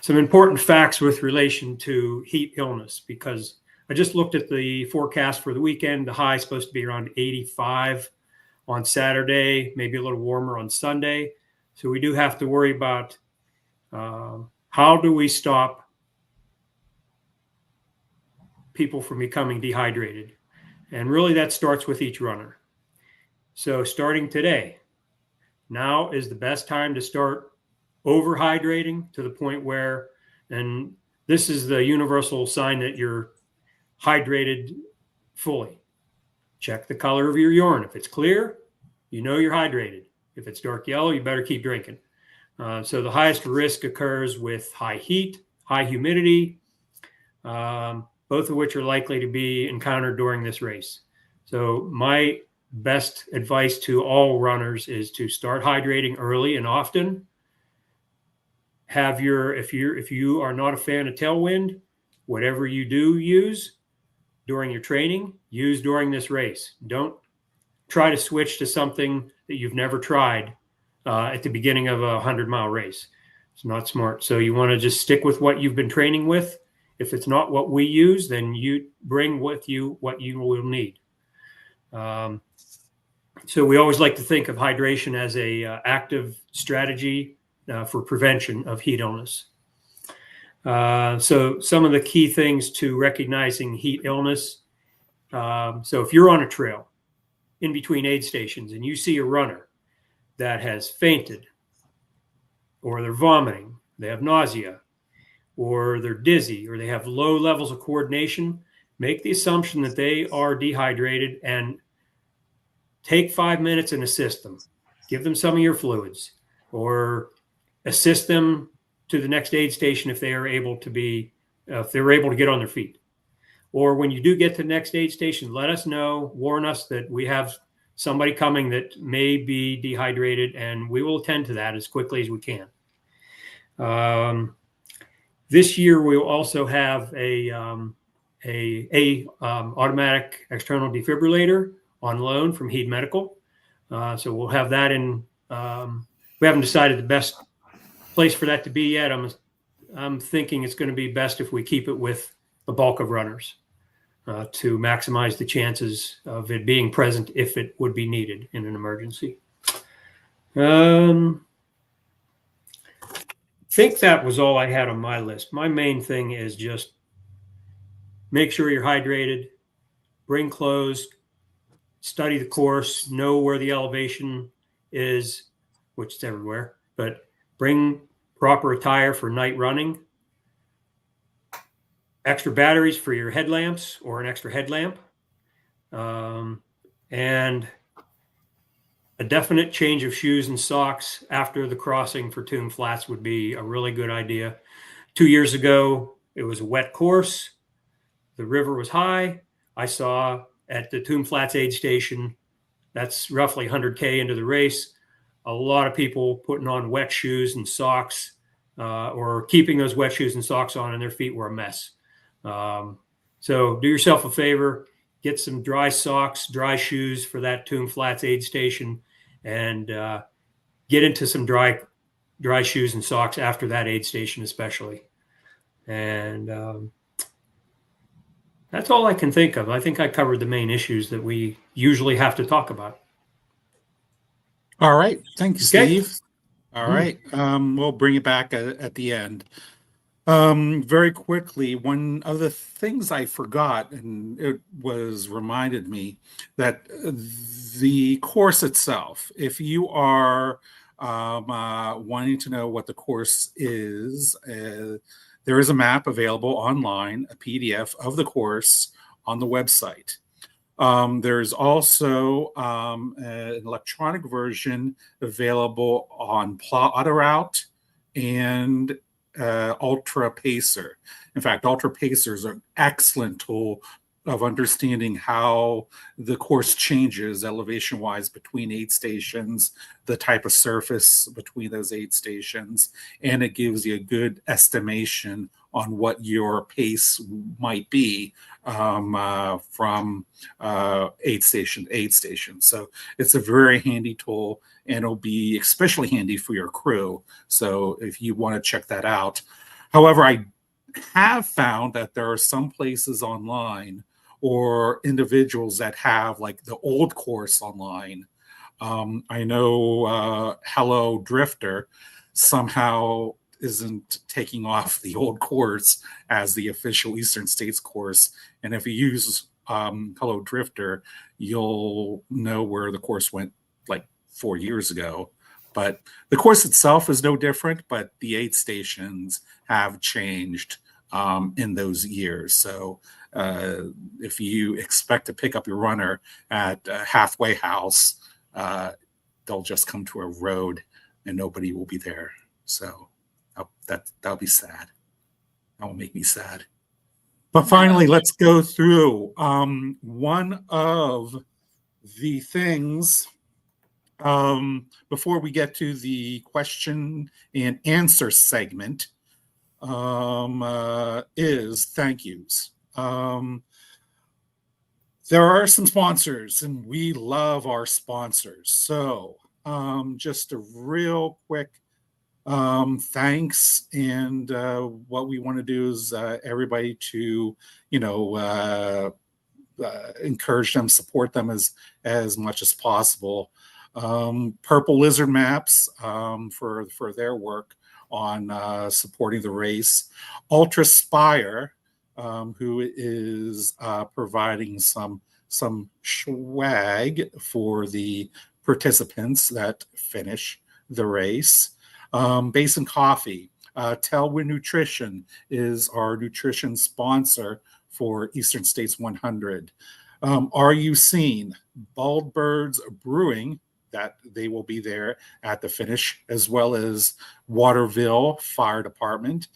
Some important facts with relation to heat illness, because I just looked at the forecast for the weekend. The high is supposed to be around 85 on Saturday, maybe a little warmer on Sunday. So we do have to worry about how do we stop people from becoming dehydrated? And really that starts with each runner. So starting today, now is the best time to start overhydrating to the point where, and this is the universal sign that you're hydrated fully. Check the color of your urine. If it's clear, you know you're hydrated. If it's dark yellow, you better keep drinking. So the highest risk occurs with high heat, high humidity, both of which are likely to be encountered during this race. So my best advice to all runners is to start hydrating early and often. Have if you are not a fan of tailwind, whatever you do use during your training, use during this race. Don't try to switch to something that you've never tried at the beginning of a 100-mile race. It's not smart. So you want to just stick with what you've been training with. If it's not what we use, then you bring with you what you will need. So we always like to think of hydration as a active strategy for prevention of heat illness. So some of the key things to recognizing heat illness. So if you're on a trail in between aid stations and you see a runner that has fainted, or they're vomiting, they have nausea, or they're dizzy, or they have low levels of coordination, make the assumption that they are dehydrated and take 5 minutes and assist them. Give them some of your fluids, or assist them to the next aid station if they are able to if they're able to get on their feet. Or when you do get to the next aid station, let us know, warn us that we have somebody coming that may be dehydrated, and we will attend to that as quickly as we can. This year, we'll also have a automatic external defibrillator on loan from Heed Medical. So we'll have that in. We haven't decided the best place for that to be yet. I'm thinking it's going to be best if we keep it with the bulk of runners to maximize the chances of it being present if it would be needed in an emergency. I think that was all I had on my list. My main thing is just make sure you're hydrated, bring clothes, study the course, know where the elevation is, which is everywhere, but bring proper attire for night running, extra batteries for your headlamps or an extra headlamp, and a definite change of shoes and socks after the crossing for Tomb Flats would be a really good idea. 2 years ago, it was a wet course. The river was high. I saw at the Tomb Flats aid station, that's roughly 100K into the race, a lot of people putting on wet shoes and socks or keeping those wet shoes and socks on, and their feet were a mess. So do yourself a favor, get some dry socks, dry shoes for that Tomb Flats aid station, and get into some dry shoes and socks after that aid station especially. And that's all I can think of. I think I covered the main issues that we usually have to talk about. All right. Thank you, Okay. Steve. All right. We'll bring it back at the end. Very quickly, one of the things I forgot, and it was reminded me that the course itself, if you are wanting to know what the course is, there is a map available online, a PDF of the course on the website. There's also an electronic version available on Plot-a-Route and Ultra Pacer. In fact, Ultra Pacer is an excellent tool of understanding how the course changes elevation-wise between aid stations, the type of surface between those aid stations, and it gives you a good estimation on what your pace might be from aid station to aid station. So it's a very handy tool, and it'll be especially handy for your crew. So if you want to check that out. However, I have found that there are some places online or individuals that have like the old course online. I know Hello Drifter somehow isn't taking off the old course as the official Eastern States course. And if you use Hello Drifter, you'll know where the course went like 4 years ago. But the course itself is no different, but the aid stations have changed in those years. So if you expect to pick up your runner at a halfway house, they'll just come to a road and nobody will be there. So that'll be sad. That will make me sad. But finally, let's go through one of the things before we get to the question and answer segment is thank yous. There are some sponsors, and we love our sponsors. So just a real quick thanks. And what we want to do is everybody to, encourage them, support them as much as possible. Purple Lizard Maps for their work on supporting the race. Ultra Spire, who is providing some swag for the participants that finish the race. Basin Coffee. Telwyn Nutrition is our nutrition sponsor for Eastern States 100. Are You Seen? Bald Birds Brewing, that they will be there at the finish, as well as Waterville Fire Department.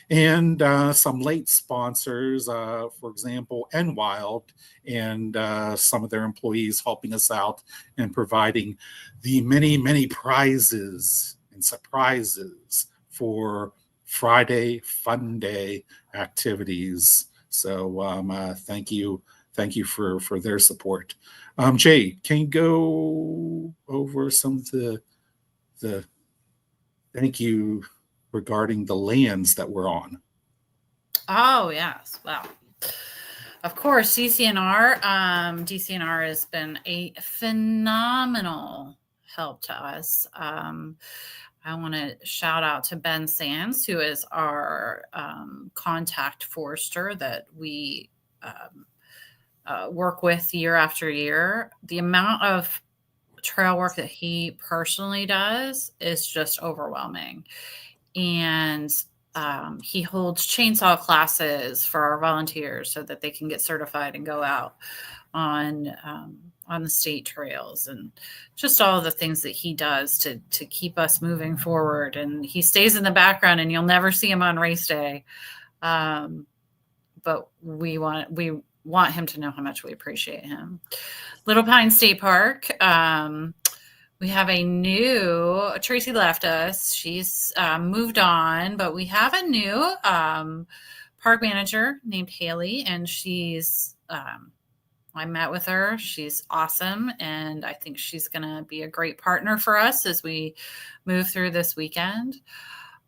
And some late sponsors, for example, Wild, and some of their employees helping us out and providing the many, many prizes and surprises for Friday Fun Day activities. So thank you for their support. Jay, can you go over some of the thank you regarding the lands that we're on? Oh, yes. Well, of course, DCNR. DCNR has been a phenomenal help to us. I want to shout out to Ben Sands, who is our contact forester that we work with year after year. The amount of trail work that he personally does is just overwhelming. And he holds chainsaw classes for our volunteers so that they can get certified and go out on the state trails, and just all the things that he does to keep us moving forward. And he stays in the background and you'll never see him on race day. But we want him to know how much we appreciate him. Little Pine State Park. We have a new, Tracy left us. She's moved on, but we have a new park manager named Haley, and she's, I met with her. She's awesome, and I think she's going to be a great partner for us as we move through this weekend.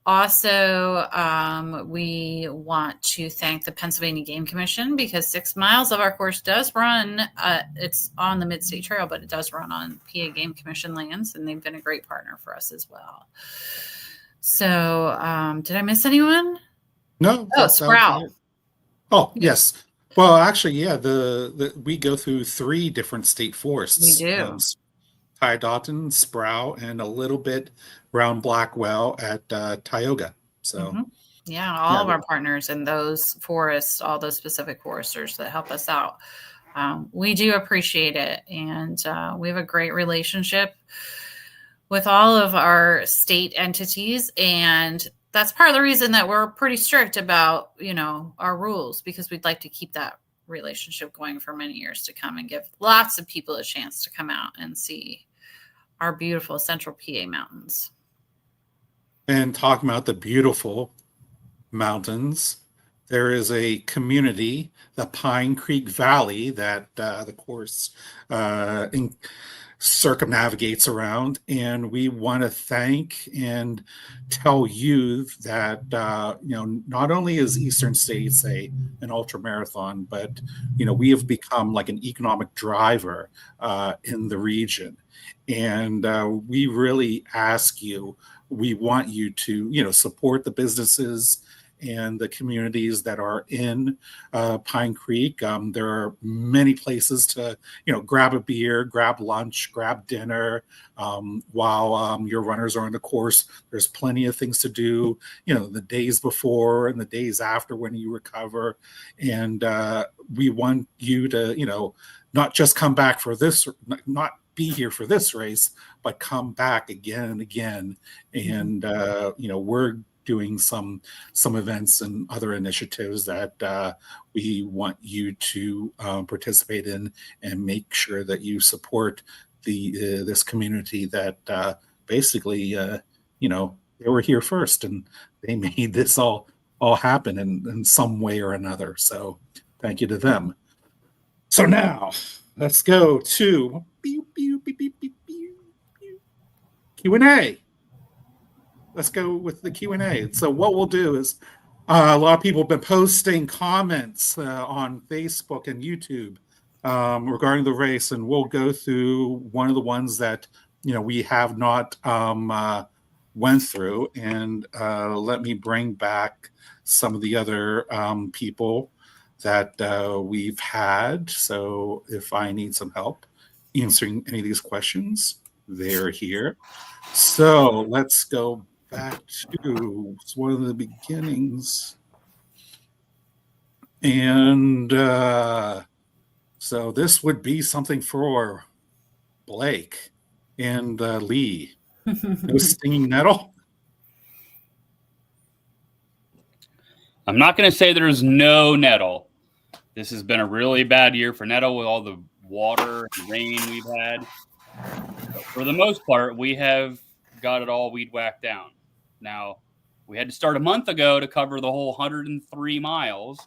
Also, we want to thank the Pennsylvania Game Commission, because 6 miles of our course does run, it's on the Mid-State Trail, but it does run on PA Game Commission lands, and they've been a great partner for us as well. So did I miss anyone? No. Oh, Sprout. Oh, yes. Well, actually, yeah, we go through 3 different state forests. We do. Dotton, Sprout, and a little bit around Blackwell at Tioga. So, yeah, all of our partners in those forests, all those specific foresters that help us out. We do appreciate it. And we have a great relationship with all of our state entities. And that's part of the reason that we're pretty strict about, our rules, because we'd like to keep that relationship going for many years to come and give lots of people a chance to come out and see our beautiful Central PA mountains. And talking about the beautiful mountains, there is a community, the Pine Creek Valley, that the course circumnavigates around, and we want to thank and tell you that not only is Eastern States an ultra marathon, but we have become like an economic driver in the region, and we really we want you to support the businesses and the communities that are in Pine Creek. There are many places to, grab a beer, grab lunch, grab dinner while your runners are on the course. There's plenty of things to do, the days before and the days after when you recover. And we want you to, not just come back for this, not be here for this race, but come back again and again. And, we're doing some events and other initiatives that we want you to participate in, and make sure that you support this community that basically they were here first and they made this all happen in some way or another. So thank you to them. So now let's go to Q&A. Let's go with the Q&A. So what we'll do is a lot of people have been posting comments on Facebook and YouTube regarding the race, and we'll go through one of the ones that we have not went through, and let me bring back some of the other people that we've had. So if I need some help answering any of these questions, they're here. So let's go back to one of the beginnings. And so this would be something for Blake and Lee. No stinging nettle? I'm not going to say there's no nettle. This has been a really bad year for nettle with all the water and rain we've had. But for the most part, we have got it all weed whacked down. Now, we had to start a month ago to cover the whole 103 miles.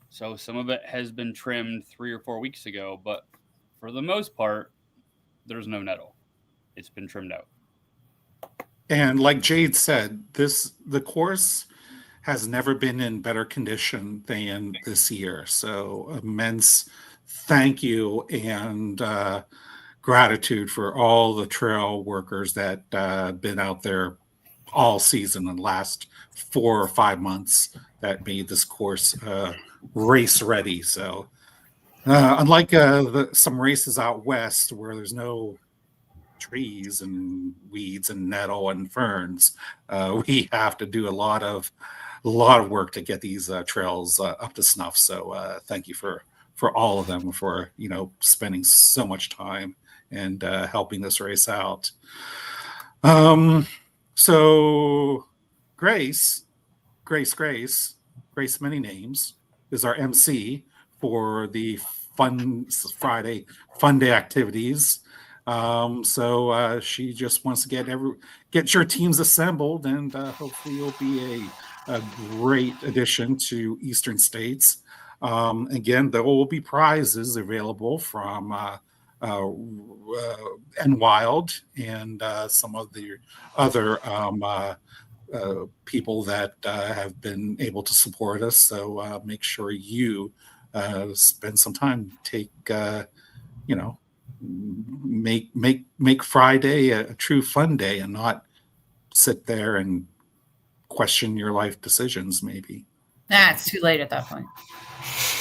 So some of it has been trimmed 3 or 4 weeks ago. But for the most part, there's no nettle. It's been trimmed out. And like Jade said, the course has never been in better condition than this year. So immense thank you and gratitude for all the trail workers that been out there all season and last 4 or 5 months that made this course race ready. So unlike some races out west where there's no trees and weeds and nettle and ferns, we have to do a lot of work to get these trails up to snuff. So thank you for all of them for spending so much time and helping this race out. So Grace Many Names is our MC for the Friday Fun Day activities. So she just wants to get your teams assembled, and hopefully you'll be a great addition to Eastern States. Again, there will be prizes available from Wild and some of the other people that have been able to support us. So make sure you spend some time, make Friday a true fun day and not sit there and question your life decisions. Maybe it's too late at that point.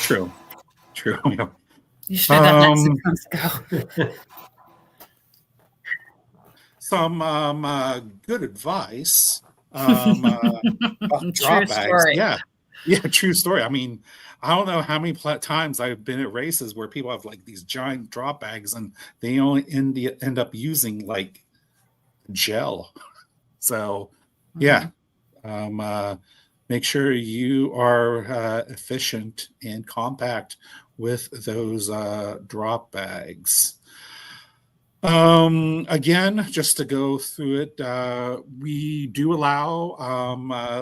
True. You should have done that 6 months ago. some good advice about True drop bags. story. Yeah, true story. I mean, I don't know how many times I've been at races where people have like these giant drop bags and they only end up using like gel. So, yeah, make sure you are efficient and compact with those drop bags. Again, just to go through it, we do allow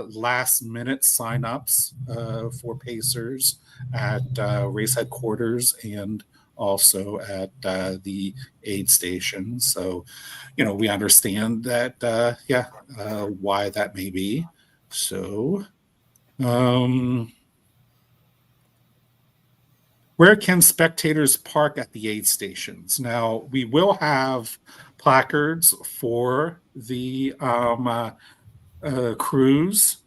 last minute signups for pacers at race headquarters and also at the aid station. So, we understand that, why that may be. So, where can spectators park at the aid stations? Now, we will have placards for the cruise.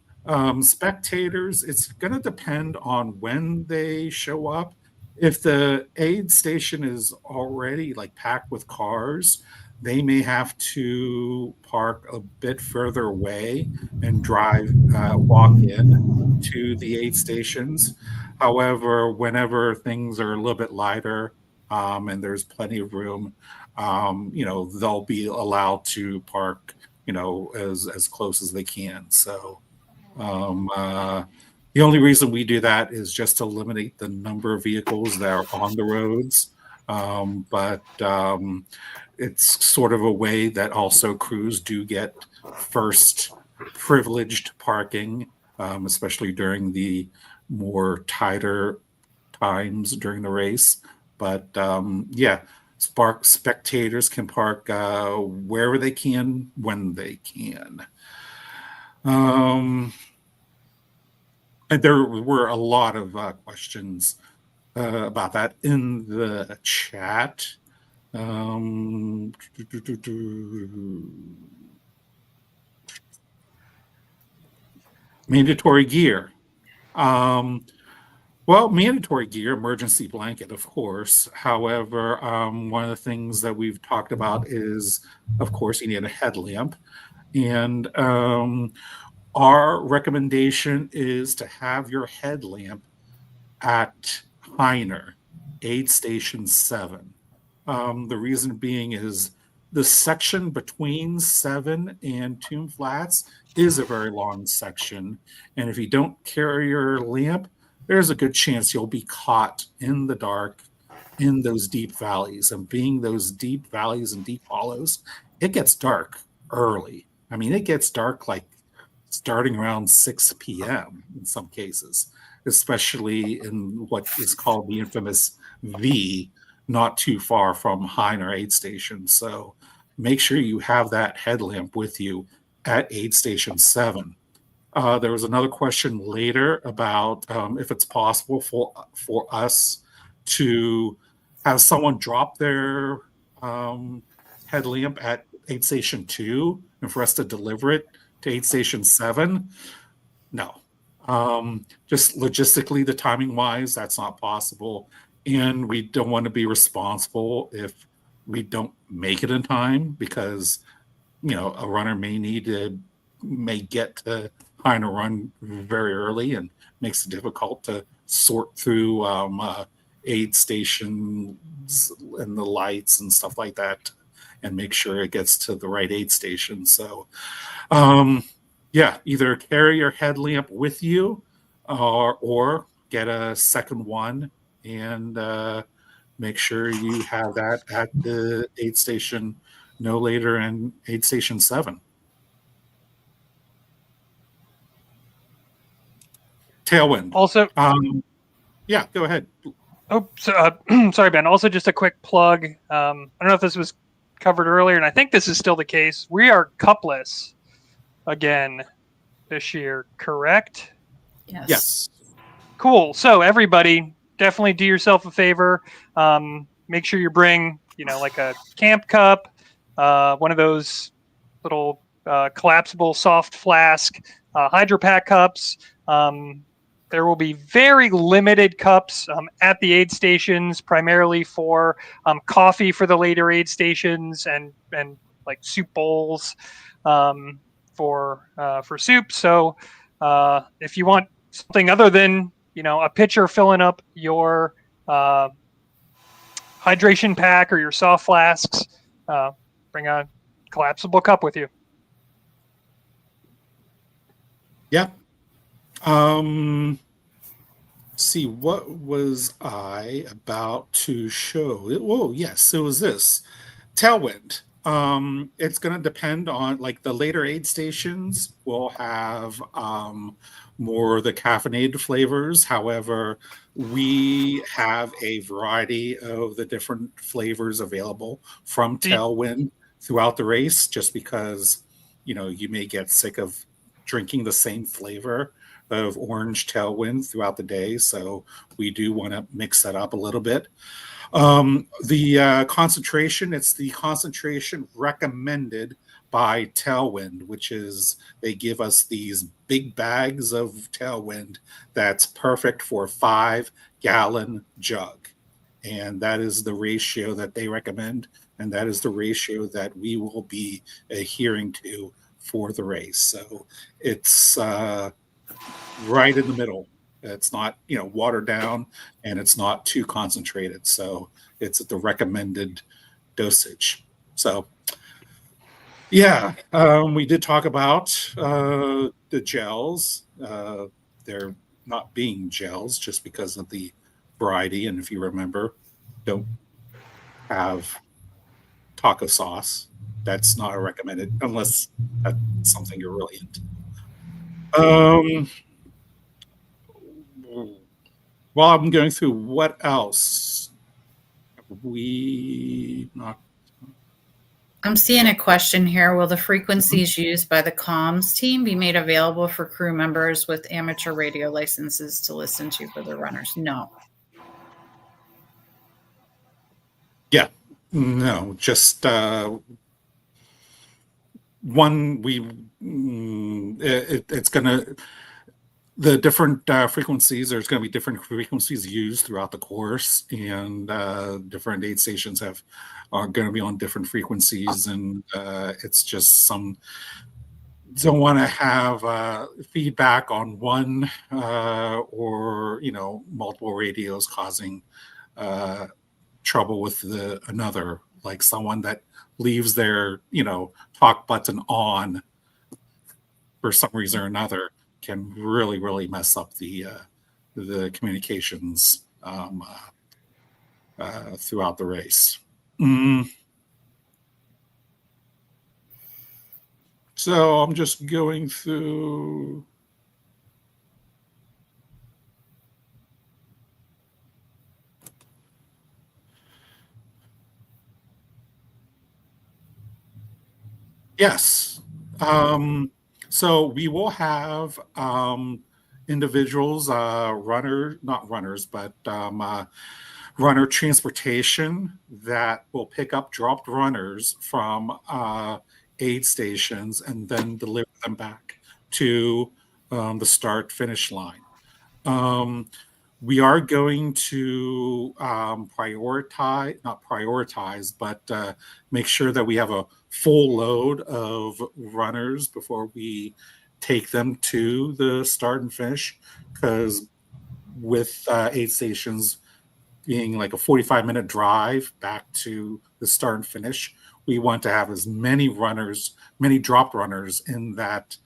Spectators, it's going to depend on when they show up. If the aid station is already like packed with cars, they may have to park a bit further away and walk in to the aid stations. However, whenever things are a little bit lighter and there's plenty of room, they'll be allowed to park, as close as they can. So the only reason we do that is just to eliminate the number of vehicles that are on the roads. But it's sort of a way that also crews do get first privileged parking, especially during the more tighter times during the race. But spectators can park wherever they can, when they can. And there were a lot of questions about that in the chat. Mandatory gear. Well, mandatory gear, emergency blanket, of course. However, one of the things that we've talked about is, of course, you need a headlamp. And our recommendation is to have your headlamp at Heiner, aid station 7. The reason being is the section between 7 and Tomb Flats is a very long section. And if you don't carry your lamp, there's a good chance you'll be caught in the dark in those deep valleys. And being those deep valleys and deep hollows, it gets dark early. I mean, it gets dark like starting around 6 p.m. in some cases, especially in what is called the infamous V, not too far from Heiner aid station. So make sure you have that headlamp with you at aid station 7. There was another question later about if it's possible for us to have someone drop their headlamp at aid station 2 and for us to deliver it to aid station 7. No. Just logistically, the timing wise, that's not possible. And we don't want to be responsible if we don't make it in time, because a runner may get to Heiner run very early and makes it difficult to sort through aid stations and the lights and stuff like that and make sure it gets to the right aid station. So either carry your headlamp with you or get a second one and make sure you have that at the aid station no later in aid station 7. Tailwind. Also, go ahead. Oh, so, sorry, Ben. Also, just a quick plug. I don't know if this was covered earlier, and I think this is still the case. We are cupless again this year, correct? Yes. Cool. So everybody, definitely do yourself a favor. Make sure you bring, like a camp cup, one of those little collapsible soft flask, Hydro Pack cups. There will be very limited cups at the aid stations, primarily for coffee for the later aid stations and like soup bowls for soup. So if you want something other than a pitcher filling up your hydration pack or your soft flasks, bring a collapsible cup with you. Yeah. See, what was I about to show? Oh, yes, it was this Tailwind. It's going to depend on, like, the later aid stations will have more of the caffeinated flavors. However, we have a variety of the different flavors available from Tailwind throughout the race, just because you may get sick of drinking the same flavor of orange Tailwind throughout the day. So we do want to mix that up a little bit. The concentration, it's the concentration recommended by Tailwind, which is they give us these big bags of Tailwind that's perfect for a 5-gallon jug. And that is the ratio that they recommend. And that is the ratio that we will be adhering to for the race. So it's right in the middle. It's not, watered down, and it's not too concentrated. So it's at the recommended dosage. So, yeah, we did talk about the gels. They're not being gels just because of the variety. And if you remember, don't have taco sauce. That's not recommended unless that's something you're really into. While I'm going through, what else? I'm seeing a question here. Will the frequencies used by the comms team be made available for crew members with amateur radio licenses to listen to for their runners? No. Yeah. No, just one. It's going to, the different frequencies, there's going to be different frequencies used throughout the course, and different aid stations are going to be on different frequencies, and it's just some don't want to have feedback on one or multiple radios causing trouble with another, like someone that leaves their talk button on for some reason or another can really mess up the communications throughout the race. So I'm just going through. Yes. So we will have individuals, not runners, but runner transportation that will pick up dropped runners from aid stations and then deliver them back to the start-finish line. We are going to make sure that we have a full load of runners before we take them to the start and finish, because with aid stations being like a 45-minute drive back to the start and finish, we want to have as many dropped runners in that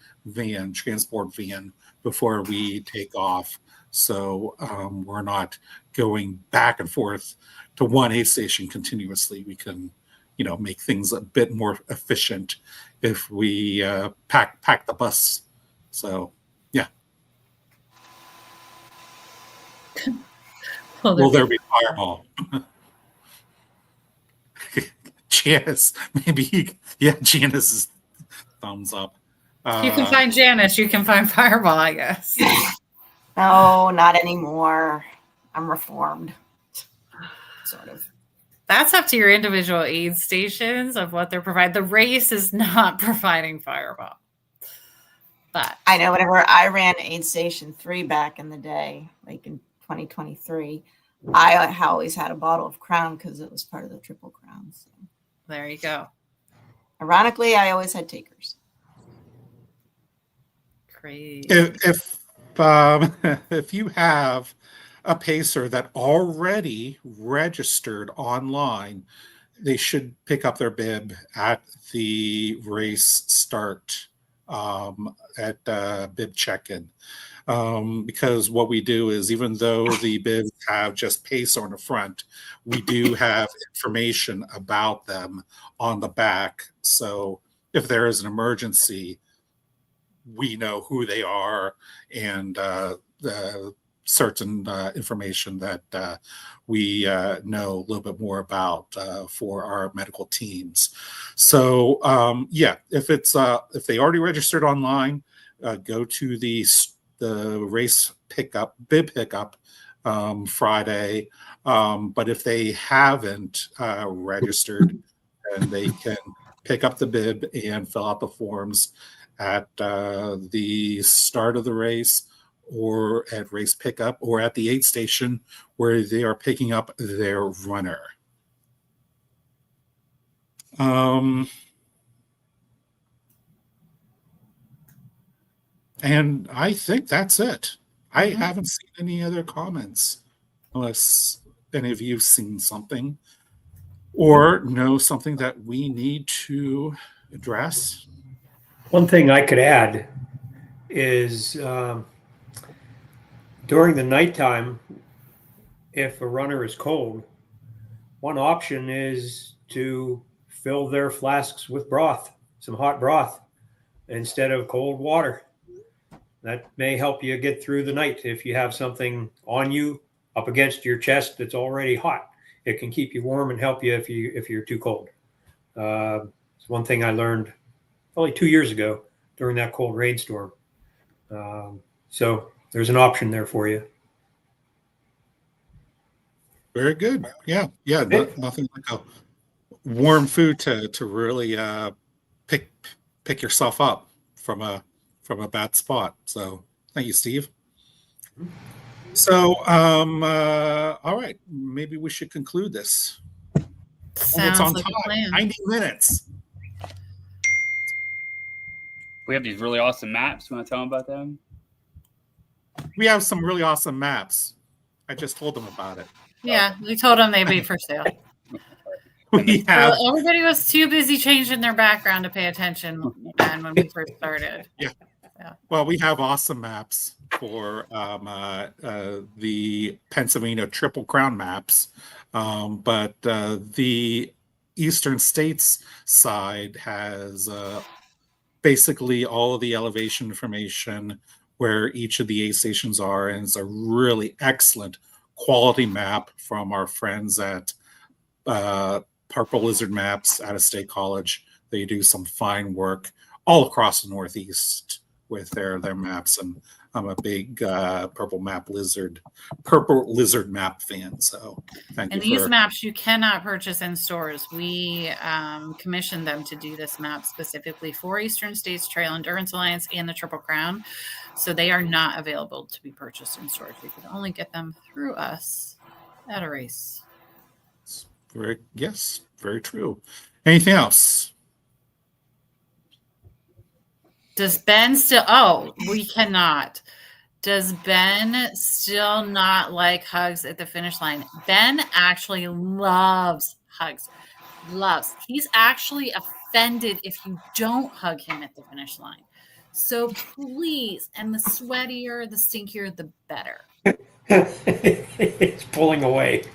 transport van before we take off. So we're not going back and forth to one aid station continuously. We can, make things a bit more efficient if we pack the bus. So, yeah. Will there be fireball? Janice, maybe. Yeah, Janice's thumbs up. You can find Janice. You can find Fireball, I guess. No, not anymore. I'm reformed. Sort of. That's up to your individual aid stations of what they're providing. The race is not providing Fireball. But I know whenever I ran aid station 3 back in the day, like in 2023, I always had a bottle of Crown because it was part of the Triple Crown. So. There you go. Ironically, I always had takers. Great. If you have a pacer that already registered online, they should pick up their bib at the race start, at bib check-in. Because what we do is, even though the bibs have just pace on the front, we do have information about them on the back. So if there is an emergency, we know who they are, and the certain information that we know a little bit more about for our medical teams. So yeah, if they already registered online, go to the race pickup, bib pickup, Friday. But if they haven't registered, then they can pick up the bib and fill out the forms at the start of the race, or at race pickup, or at the aid station where they are picking up their runner. And I think that's it. I haven't seen any other comments, unless any of you have seen something or know something that we need to address. One thing I could add is during the nighttime, if a runner is cold, one option is to fill their flasks with broth, some hot broth, instead of cold water. That may help you get through the night. If you have something on you up against your chest that's already hot, it can keep you warm and help you if you're too cold. It's one thing I learned probably 2 years ago during that cold rainstorm. So there's an option there for you. Very good. Yeah. Nothing like a warm food to really pick yourself up from a bad spot. So thank you, Steve. So all right, maybe we should conclude this. Sounds on like time. a plan. 90 minutes. We have these really awesome maps. You want to tell them about them? We have some really awesome maps. I just told them about it. Yeah, we told them they'd be for sale. We have. Well, everybody was too busy changing their background to pay attention when we first started. Yeah. Well, we have awesome maps for the Pennsylvania Triple Crown maps, but the Eastern States side has basically all of the elevation information where each of the aid stations are, and it's a really excellent quality map from our friends at Purple Lizard Maps out of State College. They do some fine work all across the Northeast with their maps, and I'm a big Purple Lizard map fan. So thank you. And these maps you cannot purchase in stores. We commissioned them to do this map specifically for Eastern States Trail Endurance Alliance and the Triple Crown. So they are not available to be purchased in stores. You can only get them through us at a race. Yes, very true. Anything else? Does Ben still? Oh, we cannot. Does Ben still not like hugs at the finish line? Ben actually loves hugs. He's actually offended if you don't hug him at the finish line. So please, and the sweatier, the stinkier, the better. It's pulling away.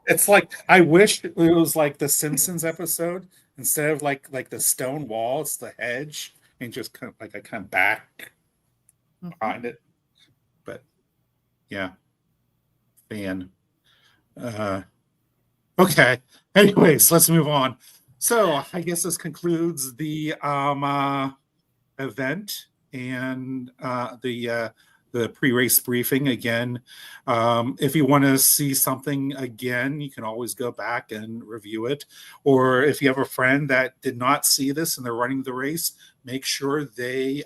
It's like, I wish it was like the Simpsons episode. Instead of like the stone wall, it's the hedge, and just kind of like I kind of back behind it. But yeah, fan. Okay. Anyways, let's move on. So I guess this concludes the event and the pre-race briefing. Again, if you want to see something again, you can always go back and review it. Or if you have a friend that did not see this and they're running the race, make sure they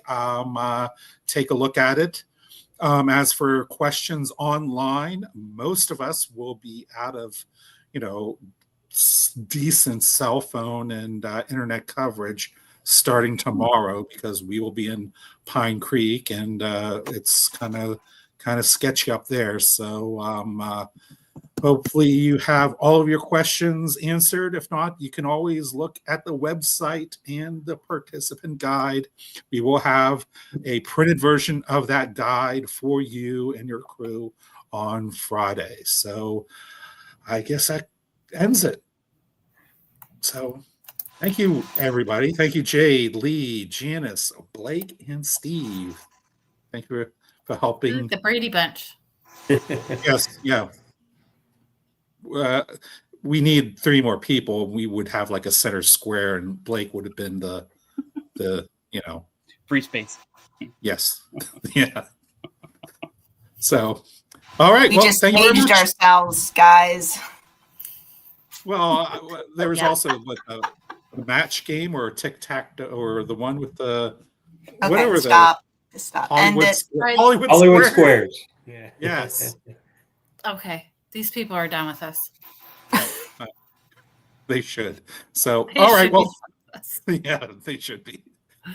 take a look at it. As for questions online, most of us will be out of, decent cell phone and internet coverage starting tomorrow, because we will be in Pine Creek, and it's kind of sketchy up there. So hopefully you have all of your questions answered. If not, you can always look at the website and the participant guide. We will have a printed version of that guide for you and your crew on Friday. So I guess that ends it. So thank you, everybody. Thank you, Jade, Lee, Janice, Blake, and Steve. Thank you for helping. The Brady Bunch. Yes, yeah. We need 3 more people. We would have like a center square, and Blake would have been the Free space. Yes. Yeah. So, all right. We just thank you very aged much. ourselves, guys. Well, there was Yeah. also like the match game, or tic-tac-toe, or the one with the Okay, whatever stop. Stop. End Hollywood, it. Hollywood Squares. Yeah. Yes. Okay, these people are done with us. They should. So, They all right. should be Well, done with us. yeah, they should be.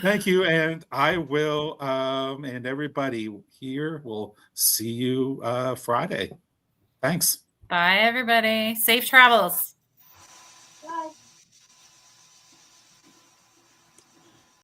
Thank you, and I will, and everybody here will see you Friday. Thanks. Bye, everybody. Safe travels. Bye.